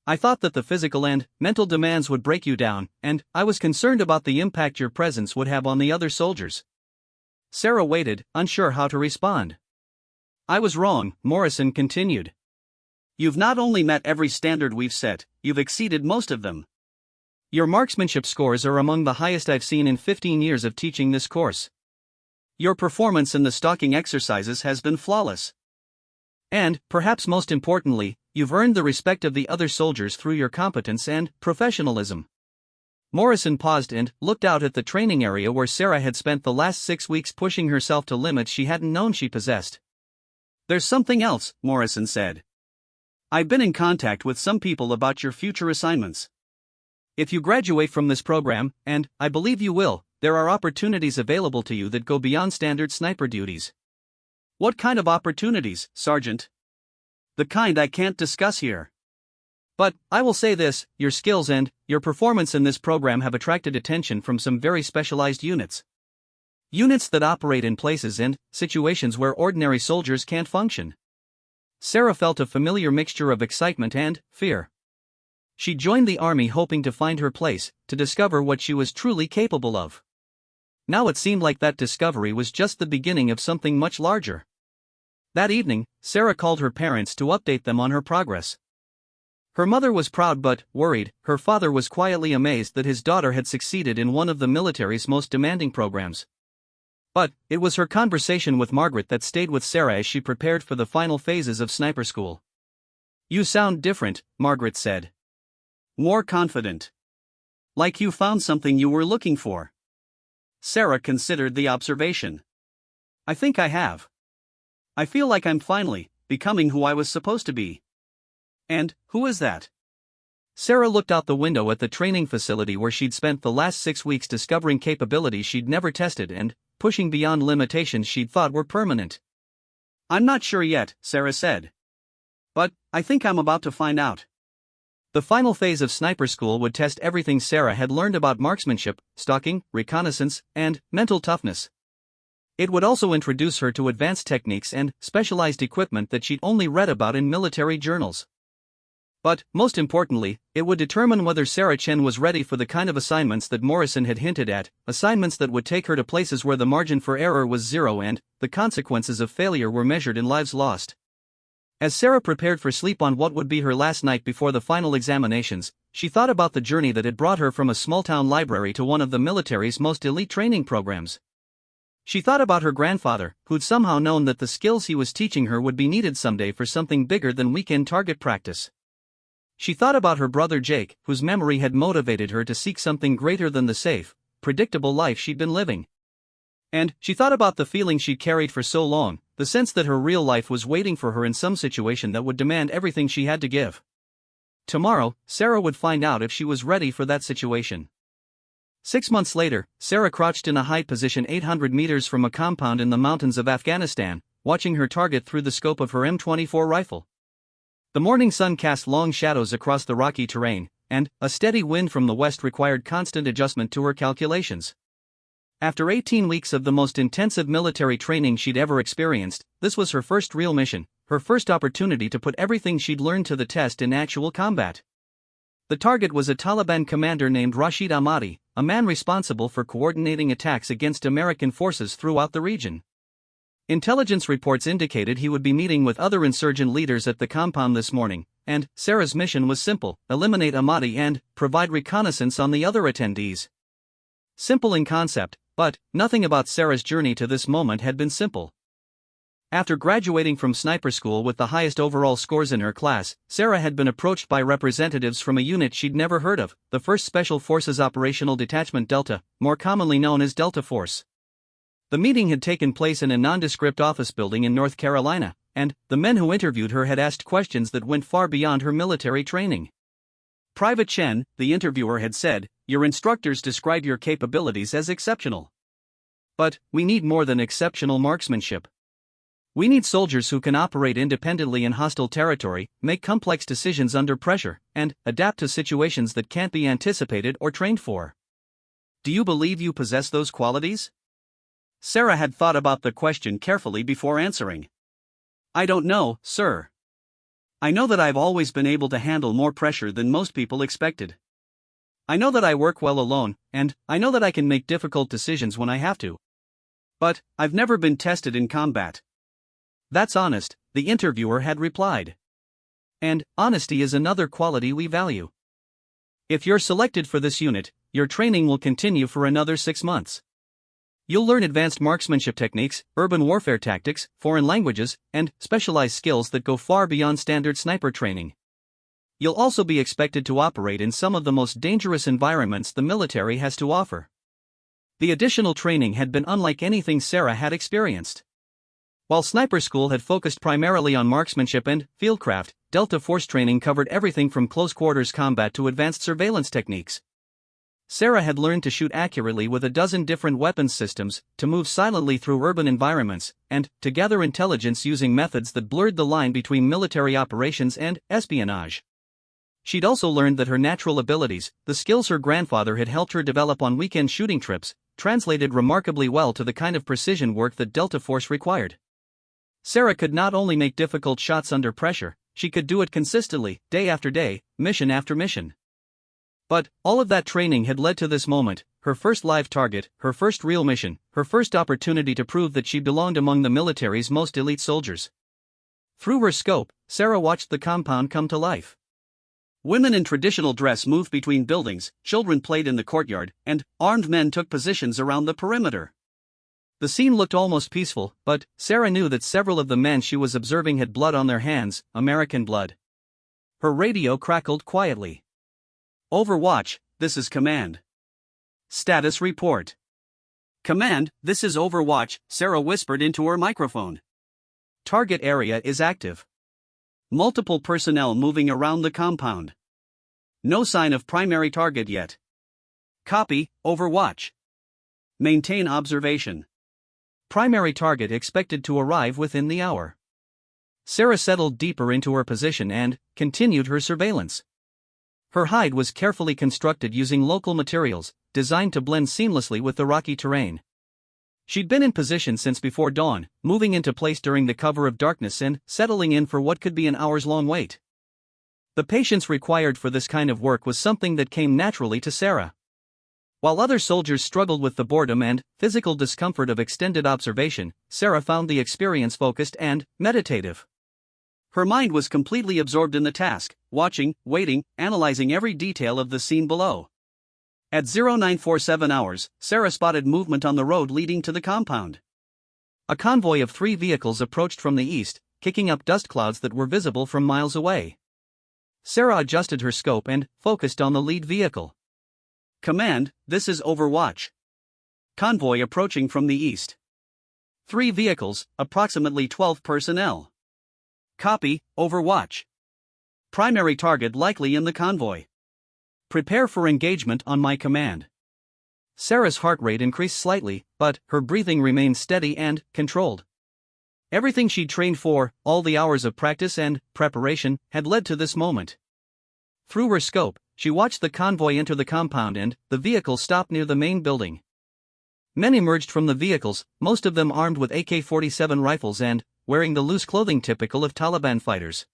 I thought that the physical and mental demands would break you down, and I was concerned about the impact your presence would have on the other soldiers. Sarah waited, unsure how to respond. I was wrong, Morrison continued. You've not only met every standard we've set, you've exceeded most of them. Your marksmanship scores are among the highest I've seen in 15 years of teaching this course. Your performance in the stalking exercises has been flawless. And, perhaps most importantly, you've earned the respect of the other soldiers through your competence and professionalism. Morrison paused and looked out at the training area where Sarah had spent the last 6 weeks pushing herself to limits she hadn't known she possessed. There's something else, Morrison said. I've been in contact with some people about your future assignments. If you graduate from this program, and I believe you will, there are opportunities available to you that go beyond standard sniper duties. What kind of opportunities, Sergeant? The kind I can't discuss here. But, I will say this, your skills and your performance in this program have attracted attention from some very specialized units. Units that operate in places and situations where ordinary soldiers can't function. Sarah felt a familiar mixture of excitement and fear. She joined the army hoping to find her place, to discover what she was truly capable of. Now it seemed like that discovery was just the beginning of something much larger. That evening, Sarah called her parents to update them on her progress. Her mother was proud but worried. Her father was quietly amazed that his daughter had succeeded in one of the military's most demanding programs. But it was her conversation with Margaret that stayed with Sarah as she prepared for the final phases of sniper school. You sound different, Margaret said. More confident. Like you found something you were looking for. Sarah considered the observation. I think I have. I feel like I'm finally becoming who I was supposed to be. And who is that? Sarah looked out the window at the training facility where she'd spent the last 6 weeks discovering capabilities she'd never tested and pushing beyond limitations she'd thought were permanent. I'm not sure yet, Sarah said. But I think I'm about to find out. The final phase of sniper school would test everything Sarah had learned about marksmanship, stalking, reconnaissance, and mental toughness. It would also introduce her to advanced techniques and specialized equipment that she'd only read about in military journals. But, most importantly, it would determine whether Sarah Chen was ready for the kind of assignments that Morrison had hinted at, assignments that would take her to places where the margin for error was zero and the consequences of failure were measured in lives lost. As Sarah prepared for sleep on what would be her last night before the final examinations, she thought about the journey that had brought her from a small-town library to one of the military's most elite training programs. She thought about her grandfather, who'd somehow known that the skills he was teaching her would be needed someday for something bigger than weekend target practice. She thought about her brother Jake, whose memory had motivated her to seek something greater than the safe, predictable life she'd been living. And she thought about the feeling she'd carried for so long, the sense that her real life was waiting for her in some situation that would demand everything she had to give. Tomorrow, Sarah would find out if she was ready for that situation. 6 months later, Sarah crouched in a high position 800 meters from a compound in the mountains of Afghanistan, watching her target through the scope of her M24 rifle. The morning sun cast long shadows across the rocky terrain, and a steady wind from the west required constant adjustment to her calculations. After 18 weeks of the most intensive military training she'd ever experienced, this was her first real mission, her first opportunity to put everything she'd learned to the test in actual combat. The target was a Taliban commander named Rashid Ahmadi, a man responsible for coordinating attacks against American forces throughout the region. Intelligence reports indicated he would be meeting with other insurgent leaders at the compound this morning, and Sarah's mission was simple: eliminate Ahmadi and provide reconnaissance on the other attendees. Simple in concept, but nothing about Sarah's journey to this moment had been simple. After graduating from sniper school with the highest overall scores in her class, Sarah had been approached by representatives from a unit she'd never heard of, the 1st Special Forces Operational Detachment Delta, more commonly known as Delta Force. The meeting had taken place in a nondescript office building in North Carolina, and the men who interviewed her had asked questions that went far beyond her military training. Private Chen, the interviewer had said, your instructors describe your capabilities as exceptional. But we need more than exceptional marksmanship. We need soldiers who can operate independently in hostile territory, make complex decisions under pressure, and adapt to situations that can't be anticipated or trained for. Do you believe you possess those qualities? Sarah had thought about the question carefully before answering. I don't know, sir. I know that I've always been able to handle more pressure than most people expected. I know that I work well alone, and I know that I can make difficult decisions when I have to. But, I've never been tested in combat. That's honest, the interviewer had replied. And, honesty is another quality we value. If you're selected for this unit, your training will continue for another 6 months. You'll learn advanced marksmanship techniques, urban warfare tactics, foreign languages, and specialized skills that go far beyond standard sniper training. You'll also be expected to operate in some of the most dangerous environments the military has to offer. The additional training had been unlike anything Sarah had experienced. While sniper school had focused primarily on marksmanship and fieldcraft, Delta Force training covered everything from close-quarters combat to advanced surveillance techniques. Sarah had learned to shoot accurately with a dozen different weapons systems, to move silently through urban environments, and to gather intelligence using methods that blurred the line between military operations and espionage. She'd also learned that her natural abilities, the skills her grandfather had helped her develop on weekend shooting trips, translated remarkably well to the kind of precision work that Delta Force required. Sarah could not only make difficult shots under pressure, she could do it consistently, day after day, mission after mission. But, all of that training had led to this moment, her first live target, her first real mission, her first opportunity to prove that she belonged among the military's most elite soldiers. Through her scope, Sarah watched the compound come to life. Women in traditional dress moved between buildings, children played in the courtyard, and armed men took positions around the perimeter. The scene looked almost peaceful, but Sarah knew that several of the men she was observing had blood on their hands, American blood. Her radio crackled quietly. Overwatch, this is Command. Status report. Command, this is Overwatch, Sarah whispered into her microphone. Target area is active. Multiple personnel moving around the compound. No sign of primary target yet. Copy, Overwatch. Maintain observation. Primary target expected to arrive within the hour. Sarah settled deeper into her position and continued her surveillance. Her hide was carefully constructed using local materials, designed to blend seamlessly with the rocky terrain. She'd been in position since before dawn, moving into place during the cover of darkness and settling in for what could be an hours-long wait. The patience required for this kind of work was something that came naturally to Sarah. While other soldiers struggled with the boredom and physical discomfort of extended observation, Sarah found the experience focused and meditative. Her mind was completely absorbed in the task, watching, waiting, analyzing every detail of the scene below. At 0947 hours, Sarah spotted movement on the road leading to the compound. A convoy of 3 vehicles approached from the east, kicking up dust clouds that were visible from miles away. Sarah adjusted her scope and focused on the lead vehicle. Command, this is Overwatch. Convoy approaching from the east. 3 vehicles, approximately 12 personnel. Copy, Overwatch. Primary target likely in the convoy. Prepare for engagement on my command. Sarah's heart rate increased slightly, but her breathing remained steady and controlled. Everything she'd trained for, all the hours of practice and preparation, had led to this moment. Through her scope, she watched the convoy enter the compound and the vehicle stop near the main building. Men emerged from the vehicles, most of them armed with AK-47 rifles and wearing the loose clothing typical of Taliban fighters.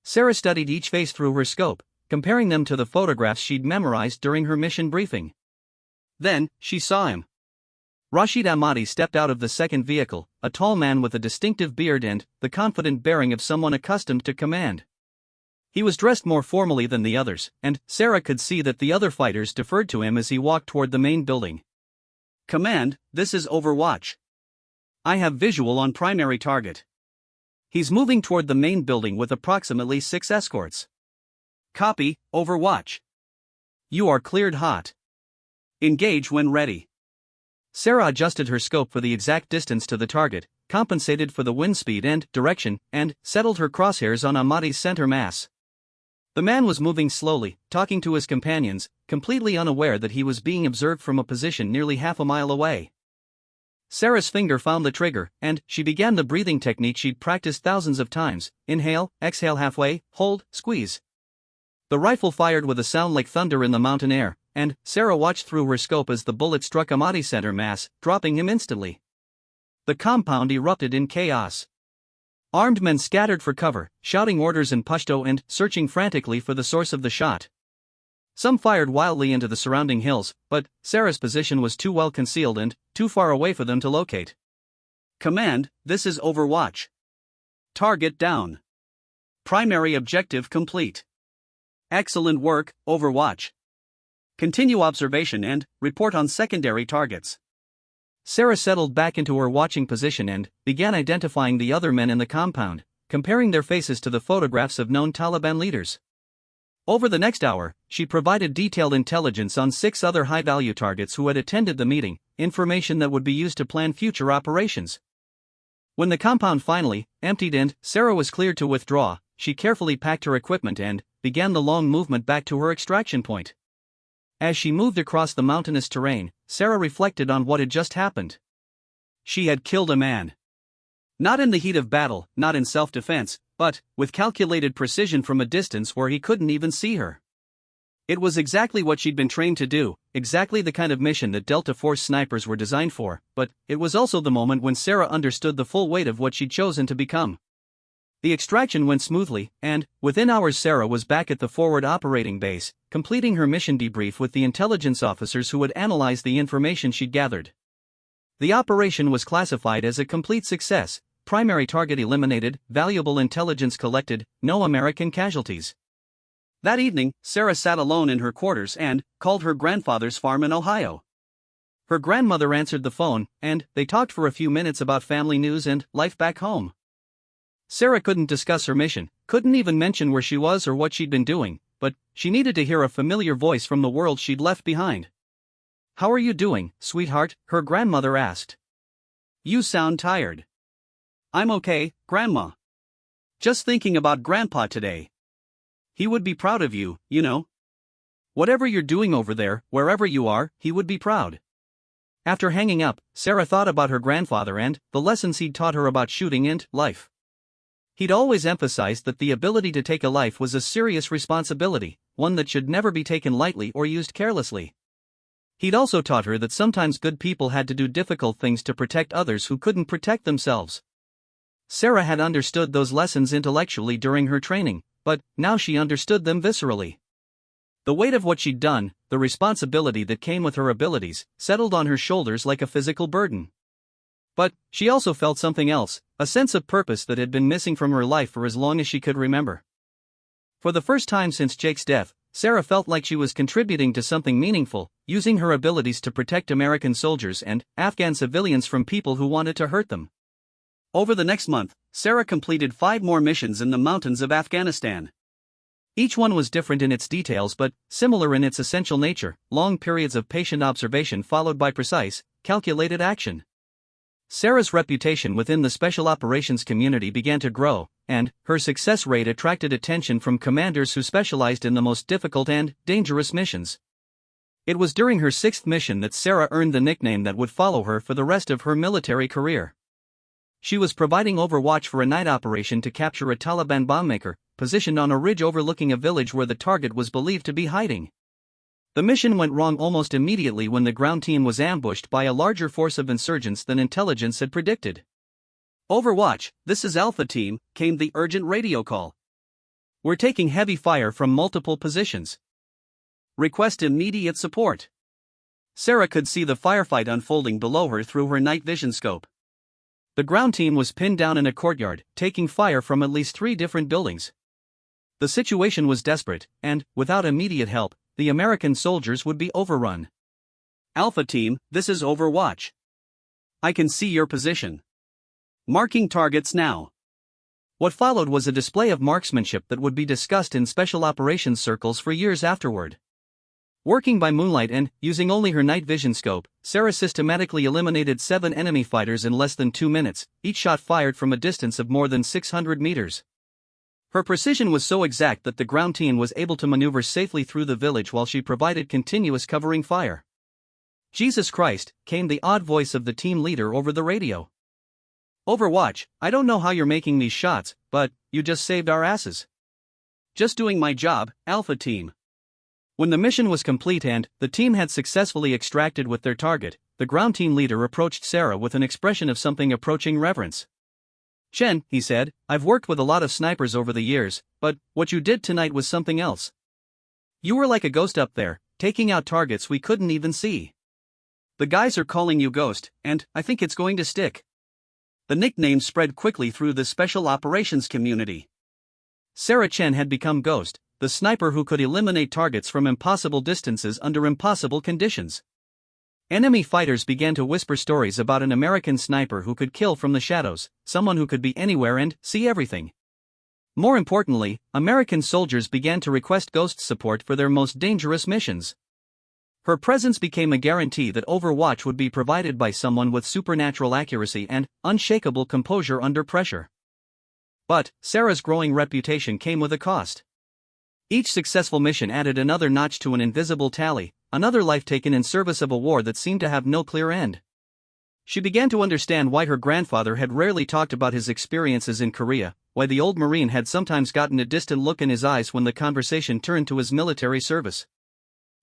Sarah studied each face through her scope, comparing them to the photographs she'd memorized during her mission briefing. Then, she saw him. Rashid Ahmadi stepped out of the second vehicle, a tall man with a distinctive beard and the confident bearing of someone accustomed to command. He was dressed more formally than the others, and Sarah could see that the other fighters deferred to him as he walked toward the main building. Command, this is Overwatch. I have visual on primary target. He's moving toward the main building with approximately 6 escorts. Copy, Overwatch. You are cleared hot. Engage when ready. Sarah adjusted her scope for the exact distance to the target, compensated for the wind speed and direction, and settled her crosshairs on Ahmadi's center mass. The man was moving slowly, talking to his companions, completely unaware that he was being observed from a position nearly half a mile away. Sarah's finger found the trigger, and she began the breathing technique she'd practiced thousands of times: inhale, exhale halfway, hold, squeeze. The rifle fired with a sound like thunder in the mountain air, and Sarah watched through her scope as the bullet struck Ahmadi's center mass, dropping him instantly. The compound erupted in chaos. Armed men scattered for cover, shouting orders in Pashto and searching frantically for the source of the shot. Some fired wildly into the surrounding hills, but Sarah's position was too well concealed and too far away for them to locate. Command, this is Overwatch. Target down. Primary objective complete. Excellent work, Overwatch. Continue observation and report on secondary targets. Sarah settled back into her watching position and began identifying the other men in the compound, comparing their faces to the photographs of known Taliban leaders. Over the next hour, she provided detailed intelligence on 6 other high-value targets who had attended the meeting, information that would be used to plan future operations. When the compound finally emptied and Sarah was cleared to withdraw, she carefully packed her equipment and began the long movement back to her extraction point. As she moved across the mountainous terrain, Sarah reflected on what had just happened. She had killed a man. Not in the heat of battle, not in self-defense, but with calculated precision from a distance where he couldn't even see her. It was exactly what she'd been trained to do, exactly the kind of mission that Delta Force snipers were designed for, but it was also the moment when Sarah understood the full weight of what she'd chosen to become. The extraction went smoothly, and, within hours Sarah was back at the forward operating base, completing her mission debrief with the intelligence officers who had analyzed the information she'd gathered. The operation was classified as a complete success, primary target eliminated, valuable intelligence collected, no American casualties. That evening, Sarah sat alone in her quarters and called her grandfather's farm in Ohio. Her grandmother answered the phone, and they talked for a few minutes about family news and life back home. Sarah couldn't discuss her mission, couldn't even mention where she was or what she'd been doing, but she needed to hear a familiar voice from the world she'd left behind. "How are you doing, sweetheart?" her grandmother asked. "You sound tired." "I'm okay, Grandma. Just thinking about Grandpa today. He would be proud of you, you know. Whatever you're doing over there, wherever you are, he would be proud." After hanging up, Sarah thought about her grandfather and the lessons he'd taught her about shooting and life. He'd always emphasized that the ability to take a life was a serious responsibility, one that should never be taken lightly or used carelessly. He'd also taught her that sometimes good people had to do difficult things to protect others who couldn't protect themselves. Sarah had understood those lessons intellectually during her training, but now she understood them viscerally. The weight of what she'd done, the responsibility that came with her abilities, settled on her shoulders like a physical burden. But she also felt something else, a sense of purpose that had been missing from her life for as long as she could remember. For the first time since Jake's death, Sarah felt like she was contributing to something meaningful, using her abilities to protect American soldiers and Afghan civilians from people who wanted to hurt them. Over the next month, Sarah completed 5 more missions in the mountains of Afghanistan. Each one was different in its details but similar in its essential nature: long periods of patient observation followed by precise, calculated action. Sarah's reputation within the special operations community began to grow, and her success rate attracted attention from commanders who specialized in the most difficult and dangerous missions. It was during her 6th mission that Sarah earned the nickname that would follow her for the rest of her military career. She was providing overwatch for a night operation to capture a Taliban bombmaker, positioned on a ridge overlooking a village where the target was believed to be hiding. The mission went wrong almost immediately when the ground team was ambushed by a larger force of insurgents than intelligence had predicted. "Overwatch, this is Alpha Team," came the urgent radio call. "We're taking heavy fire from multiple positions. Request immediate support." Sarah could see the firefight unfolding below her through her night vision scope. The ground team was pinned down in a courtyard, taking fire from at least 3 different buildings. The situation was desperate, and, without immediate help, the American soldiers would be overrun. "Alpha Team, this is Overwatch. I can see your position. Marking targets now." What followed was a display of marksmanship that would be discussed in special operations circles for years afterward. Working by moonlight and using only her night vision scope, Sarah systematically eliminated 7 enemy fighters in less than 2 minutes, each shot fired from a distance of more than 600 meters. Her precision was so exact that the ground team was able to maneuver safely through the village while she provided continuous covering fire. "Jesus Christ," came the odd voice of the team leader over the radio. "Overwatch, I don't know how you're making these shots, but you just saved our asses." "Just doing my job, Alpha Team." When the mission was complete and the team had successfully extracted with their target, the ground team leader approached Sarah with an expression of something approaching reverence. "Chen," he said, "I've worked with a lot of snipers over the years, but what you did tonight was something else. You were like a ghost up there, taking out targets we couldn't even see. The guys are calling you Ghost, and I think it's going to stick. The nickname spread quickly through the special operations community. Sarah Chen had become Ghost, the sniper who could eliminate targets from impossible distances under impossible conditions. Enemy fighters began to whisper stories about an American sniper who could kill from the shadows, someone who could be anywhere and see everything. More importantly, American soldiers began to request Ghost's support for their most dangerous missions. Her presence became a guarantee that Overwatch would be provided by someone with supernatural accuracy and unshakable composure under pressure. But Sarah's growing reputation came with a cost. Each successful mission added another notch to an invisible tally, another life taken in service of a war that seemed to have no clear end. She began to understand why her grandfather had rarely talked about his experiences in Korea, why the old Marine had sometimes gotten a distant look in his eyes when the conversation turned to his military service.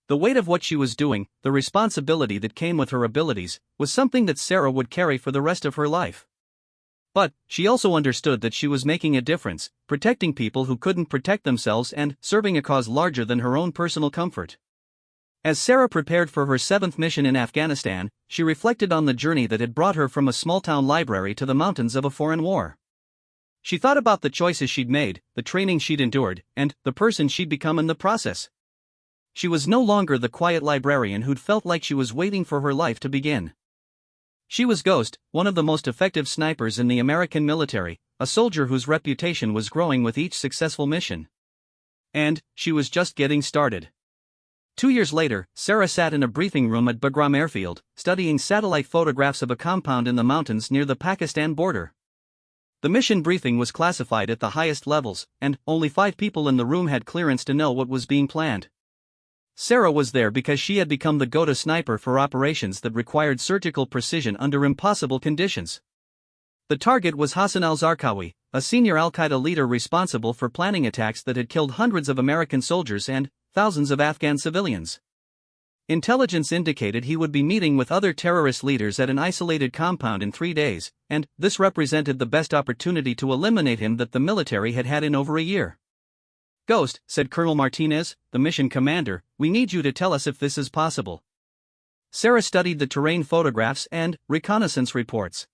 The weight of what she was doing, the responsibility that came with her abilities, was something that Sarah would carry for the rest of her life. But she also understood that she was making a difference, protecting people who couldn't protect themselves and serving a cause larger than her own personal comfort. As Sarah prepared for her 7th mission in Afghanistan, she reflected on the journey that had brought her from a small-town library to the mountains of a foreign war. She thought about the choices she'd made, the training she'd endured, and the person she'd become in the process. She was no longer the quiet librarian who'd felt like she was waiting for her life to begin. She was Ghost, one of the most effective snipers in the American military, a soldier whose reputation was growing with each successful mission. And she was just getting started. 2 years later, Sarah sat in a briefing room at Bagram Airfield, studying satellite photographs of a compound in the mountains near the Pakistan border. The mission briefing was classified at the highest levels, and only 5 people in the room had clearance to know what was being planned. Sarah was there because she had become the go-to sniper for operations that required surgical precision under impossible conditions. The target was Hassan al-Zarqawi, a senior al-Qaeda leader responsible for planning attacks that had killed hundreds of American soldiers and thousands of Afghan civilians. Intelligence indicated he would be meeting with other terrorist leaders at an isolated compound in 3 days, and this represented the best opportunity to eliminate him that the military had had in over a year. "Ghost," said Colonel Martinez, the mission commander, "we need you to tell us if this is possible." Sarah studied the terrain photographs and reconnaissance reports.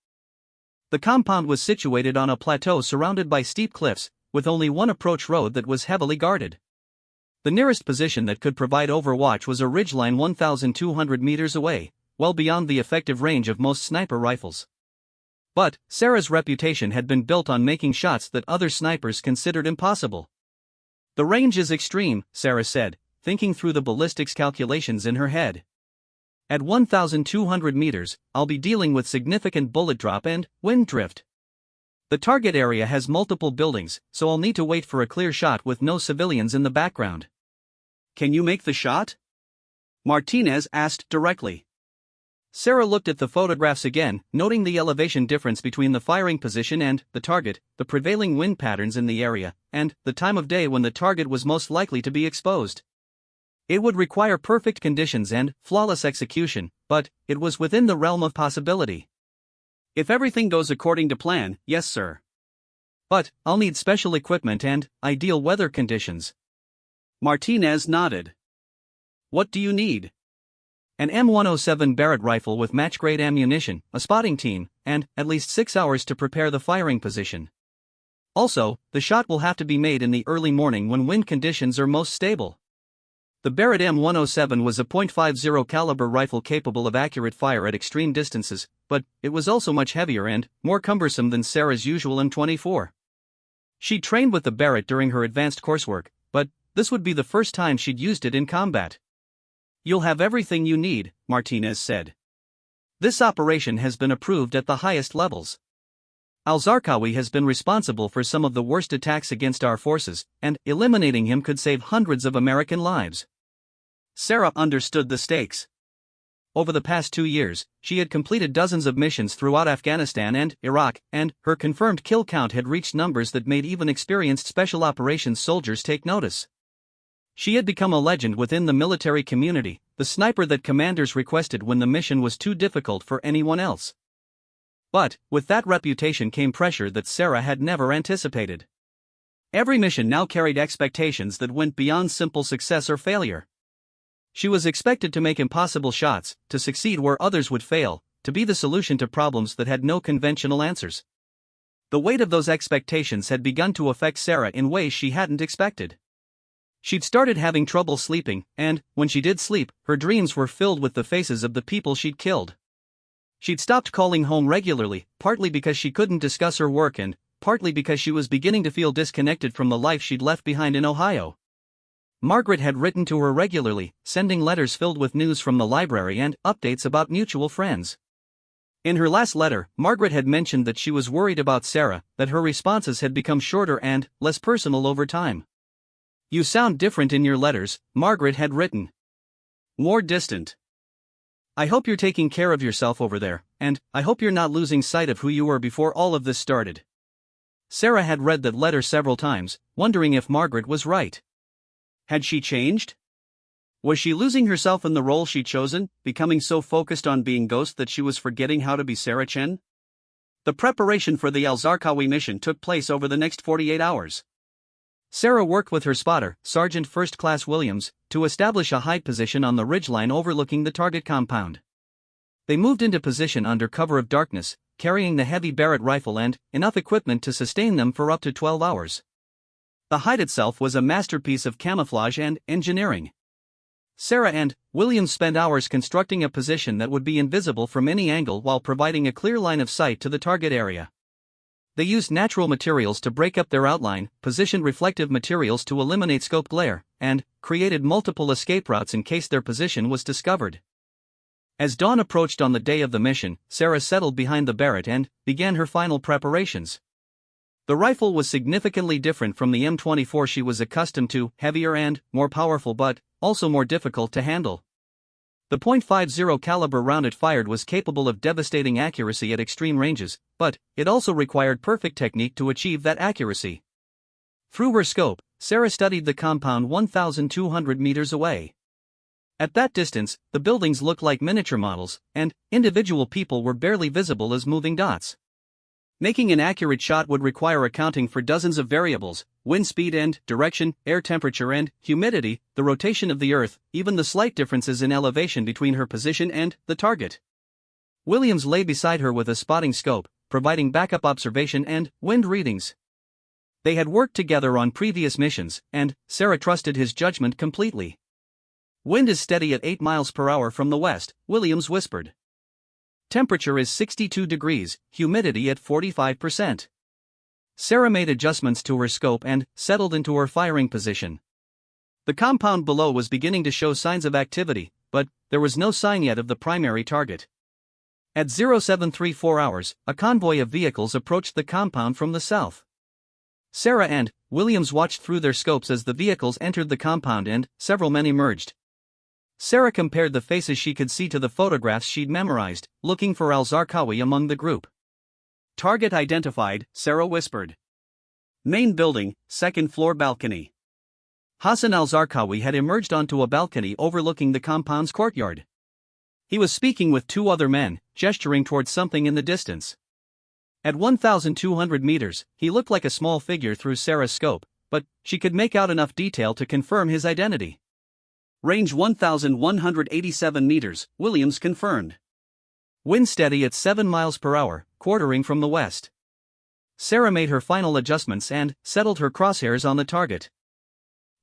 The compound was situated on a plateau surrounded by steep cliffs, with only one approach road that was heavily guarded. The nearest position that could provide overwatch was a ridgeline 1,200 meters away, well beyond the effective range of most sniper rifles. But Sarah's reputation had been built on making shots that other snipers considered impossible. "The range is extreme," Sarah said, thinking through the ballistics calculations in her head. "At 1,200 meters, I'll be dealing with significant bullet drop and wind drift. The target area has multiple buildings, so I'll need to wait for a clear shot with no civilians in the background." "Can you make the shot?" Martinez asked directly. Sarah looked at the photographs again, noting the elevation difference between the firing position and the target, the prevailing wind patterns in the area, and the time of day when the target was most likely to be exposed. It would require perfect conditions and flawless execution, but it was within the realm of possibility. "If everything goes according to plan, yes, sir. But I'll need special equipment and ideal weather conditions." Martinez nodded. "What do you need?" "An M107 Barrett rifle with match-grade ammunition, a spotting team, and at least 6 hours to prepare the firing position. Also, the shot will have to be made in the early morning when wind conditions are most stable." The Barrett M107 was a .50 caliber rifle capable of accurate fire at extreme distances, but it was also much heavier and more cumbersome than Sarah's usual M24. She trained with the Barrett during her advanced coursework, but this would be the first time she'd used it in combat. "You'll have everything you need," Martinez said. "This operation has been approved at the highest levels. Al-Zarqawi has been responsible for some of the worst attacks against our forces, and eliminating him could save hundreds of American lives." Sarah understood the stakes. Over the past 2 years, she had completed dozens of missions throughout Afghanistan and Iraq, and her confirmed kill count had reached numbers that made even experienced special operations soldiers take notice. She had become a legend within the military community, the sniper that commanders requested when the mission was too difficult for anyone else. But with that reputation came pressure that Sarah had never anticipated. Every mission now carried expectations that went beyond simple success or failure. She was expected to make impossible shots, to succeed where others would fail, to be the solution to problems that had no conventional answers. The weight of those expectations had begun to affect Sarah in ways she hadn't expected. She'd started having trouble sleeping, and, when she did sleep, her dreams were filled with the faces of the people she'd killed. She'd stopped calling home regularly, partly because she couldn't discuss her work and, partly because she was beginning to feel disconnected from the life she'd left behind in Ohio. Margaret had written to her regularly, sending letters filled with news from the library and updates about mutual friends. In her last letter, Margaret had mentioned that she was worried about Sarah, that her responses had become shorter and less personal over time. "You sound different in your letters," Margaret had written. "More distant. I hope you're taking care of yourself over there, and I hope you're not losing sight of who you were before all of this started." Sarah had read that letter several times, wondering if Margaret was right. Had she changed? Was she losing herself in the role she'd chosen, becoming so focused on being Ghost that she was forgetting how to be Sarah Chen? The preparation for the Al-Zarqawi mission took place over the next 48 hours. Sarah worked with her spotter, Sergeant First Class Williams, to establish a hide position on the ridgeline overlooking the target compound. They moved into position under cover of darkness, carrying the heavy Barrett rifle and enough equipment to sustain them for up to 12 hours. The hide itself was a masterpiece of camouflage and engineering. Sarah and Williams spent hours constructing a position that would be invisible from any angle while providing a clear line of sight to the target area. They used natural materials to break up their outline, positioned reflective materials to eliminate scope glare, and created multiple escape routes in case their position was discovered. As dawn approached on the day of the mission, Sarah settled behind the Barrett and began her final preparations. The rifle was significantly different from the M24 she was accustomed to, heavier and more powerful but also more difficult to handle. The .50 caliber round it fired was capable of devastating accuracy at extreme ranges, but it also required perfect technique to achieve that accuracy. Through her scope, Sarah studied the compound 1,200 meters away. At that distance, the buildings looked like miniature models, and individual people were barely visible as moving dots. Making an accurate shot would require accounting for dozens of variables: wind speed and direction, air temperature and humidity, the rotation of the Earth, even the slight differences in elevation between her position and the target. Williams lay beside her with a spotting scope, providing backup observation and wind readings. They had worked together on previous missions, and Sarah trusted his judgment completely. "Wind is steady at 8 miles per hour from the west," Williams whispered. "Temperature is 62 degrees, humidity at 45%. Sarah made adjustments to her scope and settled into her firing position. The compound below was beginning to show signs of activity, but there was no sign yet of the primary target. At 0734 hours, a convoy of vehicles approached the compound from the south. Sarah and Williams watched through their scopes as the vehicles entered the compound and several men emerged. Sarah compared the faces she could see to the photographs she'd memorized, looking for Al-Zarqawi among the group. "Target identified," Sarah whispered. "Main building, second floor balcony." Hassan Al-Zarqawi had emerged onto a balcony overlooking the compound's courtyard. He was speaking with 2 other men, gesturing towards something in the distance. At 1,200 meters, he looked like a small figure through Sarah's scope, but she could make out enough detail to confirm his identity. "Range 1,187 meters, Williams confirmed. Wind steady at 7 miles per hour, quartering from the west." Sarah made her final adjustments and settled her crosshairs on the target.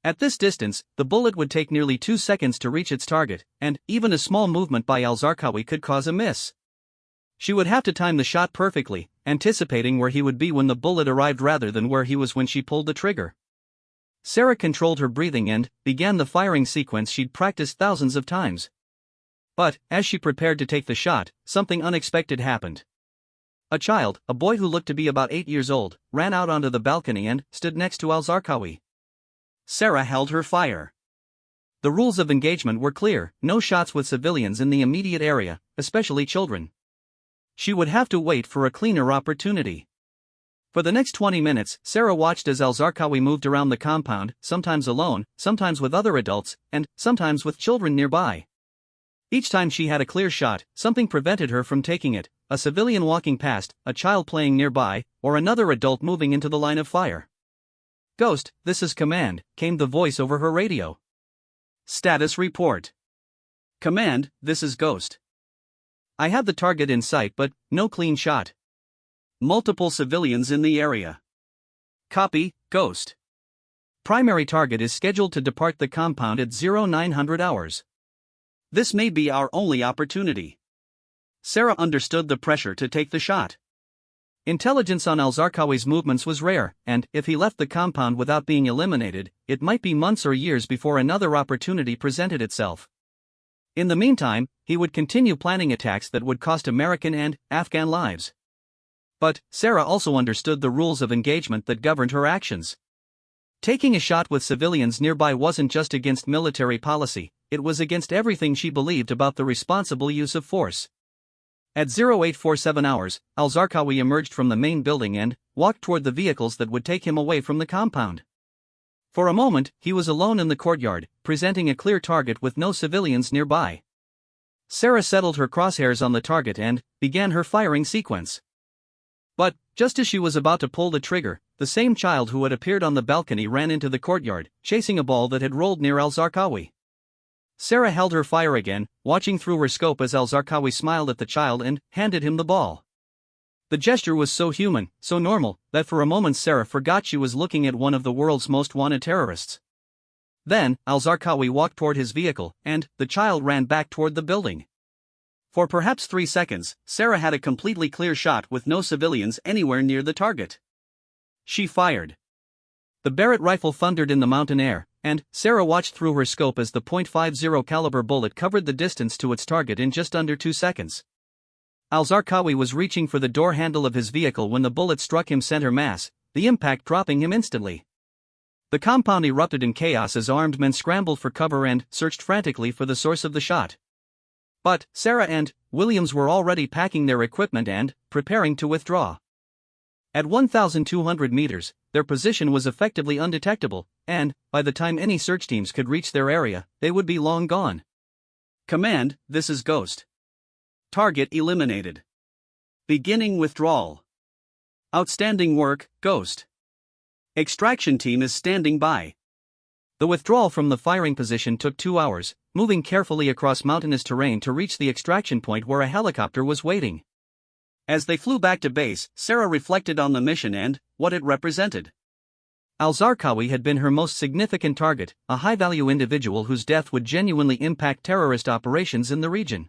At this distance, the bullet would take nearly 2 seconds to reach its target, and even a small movement by Al-Zarqawi could cause a miss. She would have to time the shot perfectly, anticipating where he would be when the bullet arrived rather than where he was when she pulled the trigger. Sarah controlled her breathing and began the firing sequence she'd practiced thousands of times. But, as she prepared to take the shot, something unexpected happened. A child, a boy who looked to be about 8 years old, ran out onto the balcony and stood next to Al-Zarqawi. Sarah held her fire. The rules of engagement were clear: no shots with civilians in the immediate area, especially children. She would have to wait for a cleaner opportunity. For the next 20 minutes, Sarah watched as Al-Zarqawi moved around the compound, sometimes alone, sometimes with other adults, and sometimes with children nearby. Each time she had a clear shot, something prevented her from taking it: a civilian walking past, a child playing nearby, or another adult moving into the line of fire. Ghost, this is Command, came the voice over her radio. Status report. Command, this is Ghost. I have the target in sight but no clean shot. Multiple civilians in the area. Copy, Ghost. Primary target is scheduled to depart the compound at 0900 hours. This may be our only opportunity. Sarah understood the pressure to take the shot. Intelligence on al-Zarqawi's movements was rare, and if he left the compound without being eliminated, it might be months or years before another opportunity presented itself. In the meantime, he would continue planning attacks that would cost American and Afghan lives. But Sarah also understood the rules of engagement that governed her actions. Taking a shot with civilians nearby wasn't just against military policy, it was against everything she believed about the responsible use of force. At 0847 hours, al-Zarqawi emerged from the main building and walked toward the vehicles that would take him away from the compound. For a moment, he was alone in the courtyard, presenting a clear target with no civilians nearby. Sarah settled her crosshairs on the target and began her firing sequence. But, just as she was about to pull the trigger, the same child who had appeared on the balcony ran into the courtyard, chasing a ball that had rolled near al-Zarqawi. Sarah held her fire again, watching through her scope as al-Zarqawi smiled at the child and handed him the ball. The gesture was so human, so normal, that for a moment Sarah forgot she was looking at one of the world's most wanted terrorists. Then, al-Zarqawi walked toward his vehicle, and the child ran back toward the building. For perhaps 3 seconds, Sarah had a completely clear shot with no civilians anywhere near the target. She fired. The Barrett rifle thundered in the mountain air, and Sarah watched through her scope as the .50 caliber bullet covered the distance to its target in just under 2 seconds. Al-Zarqawi was reaching for the door handle of his vehicle when the bullet struck him center mass, the impact dropping him instantly. The compound erupted in chaos as armed men scrambled for cover and searched frantically for the source of the shot. But Sarah and Williams were already packing their equipment and preparing to withdraw. At 1,200 meters, their position was effectively undetectable, and, by the time any search teams could reach their area, they would be long gone. Command, this is Ghost. Target eliminated. Beginning withdrawal. Outstanding work, Ghost. Extraction team is standing by. The withdrawal from the firing position took 2 hours, moving carefully across mountainous terrain to reach the extraction point where a helicopter was waiting. As they flew back to base, Sarah reflected on the mission and what it represented. Al-Zarqawi had been her most significant target, a high-value individual whose death would genuinely impact terrorist operations in the region.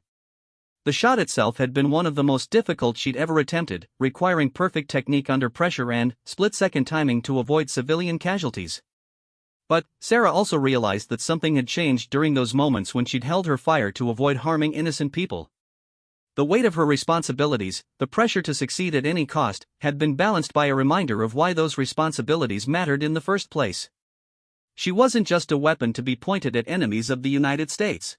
The shot itself had been one of the most difficult she'd ever attempted, requiring perfect technique under pressure and split-second timing to avoid civilian casualties. But Sarah also realized that something had changed during those moments when she'd held her fire to avoid harming innocent people. The weight of her responsibilities, the pressure to succeed at any cost, had been balanced by a reminder of why those responsibilities mattered in the first place. She wasn't just a weapon to be pointed at enemies of the United States.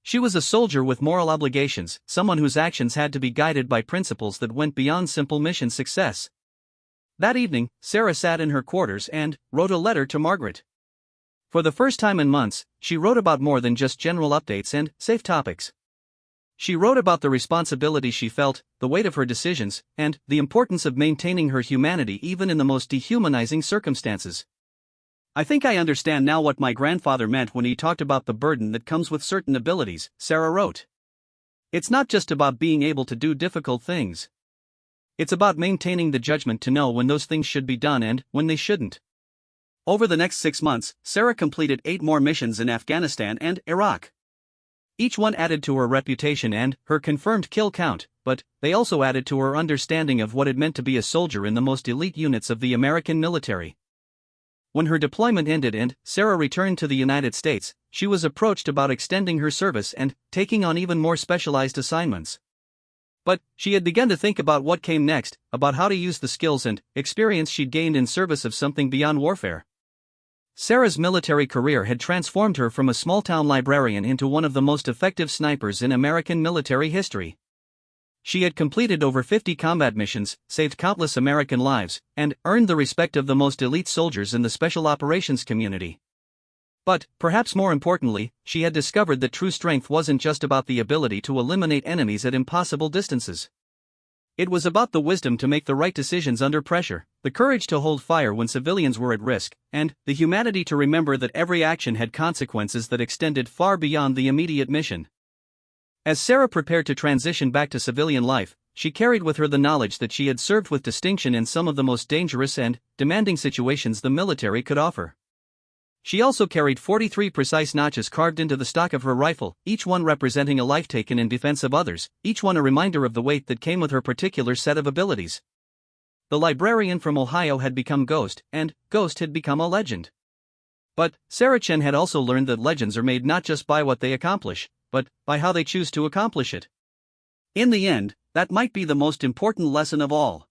She was a soldier with moral obligations, someone whose actions had to be guided by principles that went beyond simple mission success. That evening, Sarah sat in her quarters and wrote a letter to Margaret. For the first time in months, she wrote about more than just general updates and safe topics. She wrote about the responsibility she felt, the weight of her decisions, and the importance of maintaining her humanity even in the most dehumanizing circumstances. I think I understand now what my grandfather meant when he talked about the burden that comes with certain abilities, Sarah wrote. It's not just about being able to do difficult things. It's about maintaining the judgment to know when those things should be done and when they shouldn't. Over the next 6 months, Sarah completed 8 more missions in Afghanistan and Iraq. Each one added to her reputation and her confirmed kill count, but they also added to her understanding of what it meant to be a soldier in the most elite units of the American military. When her deployment ended and Sarah returned to the United States, she was approached about extending her service and taking on even more specialized assignments. But she had begun to think about what came next, about how to use the skills and experience she'd gained in service of something beyond warfare. Sarah's military career had transformed her from a small-town librarian into one of the most effective snipers in American military history. She had completed over 50 combat missions, saved countless American lives, and earned the respect of the most elite soldiers in the special operations community. But, perhaps more importantly, she had discovered that true strength wasn't just about the ability to eliminate enemies at impossible distances. It was about the wisdom to make the right decisions under pressure, the courage to hold fire when civilians were at risk, and the humanity to remember that every action had consequences that extended far beyond the immediate mission. As Sarah prepared to transition back to civilian life, she carried with her the knowledge that she had served with distinction in some of the most dangerous and demanding situations the military could offer. She also carried 43 precise notches carved into the stock of her rifle, each one representing a life taken in defense of others, each one a reminder of the weight that came with her particular set of abilities. The librarian from Ohio had become Ghost, and Ghost had become a legend. But Sarah Chen had also learned that legends are made not just by what they accomplish, but by how they choose to accomplish it. In the end, that might be the most important lesson of all.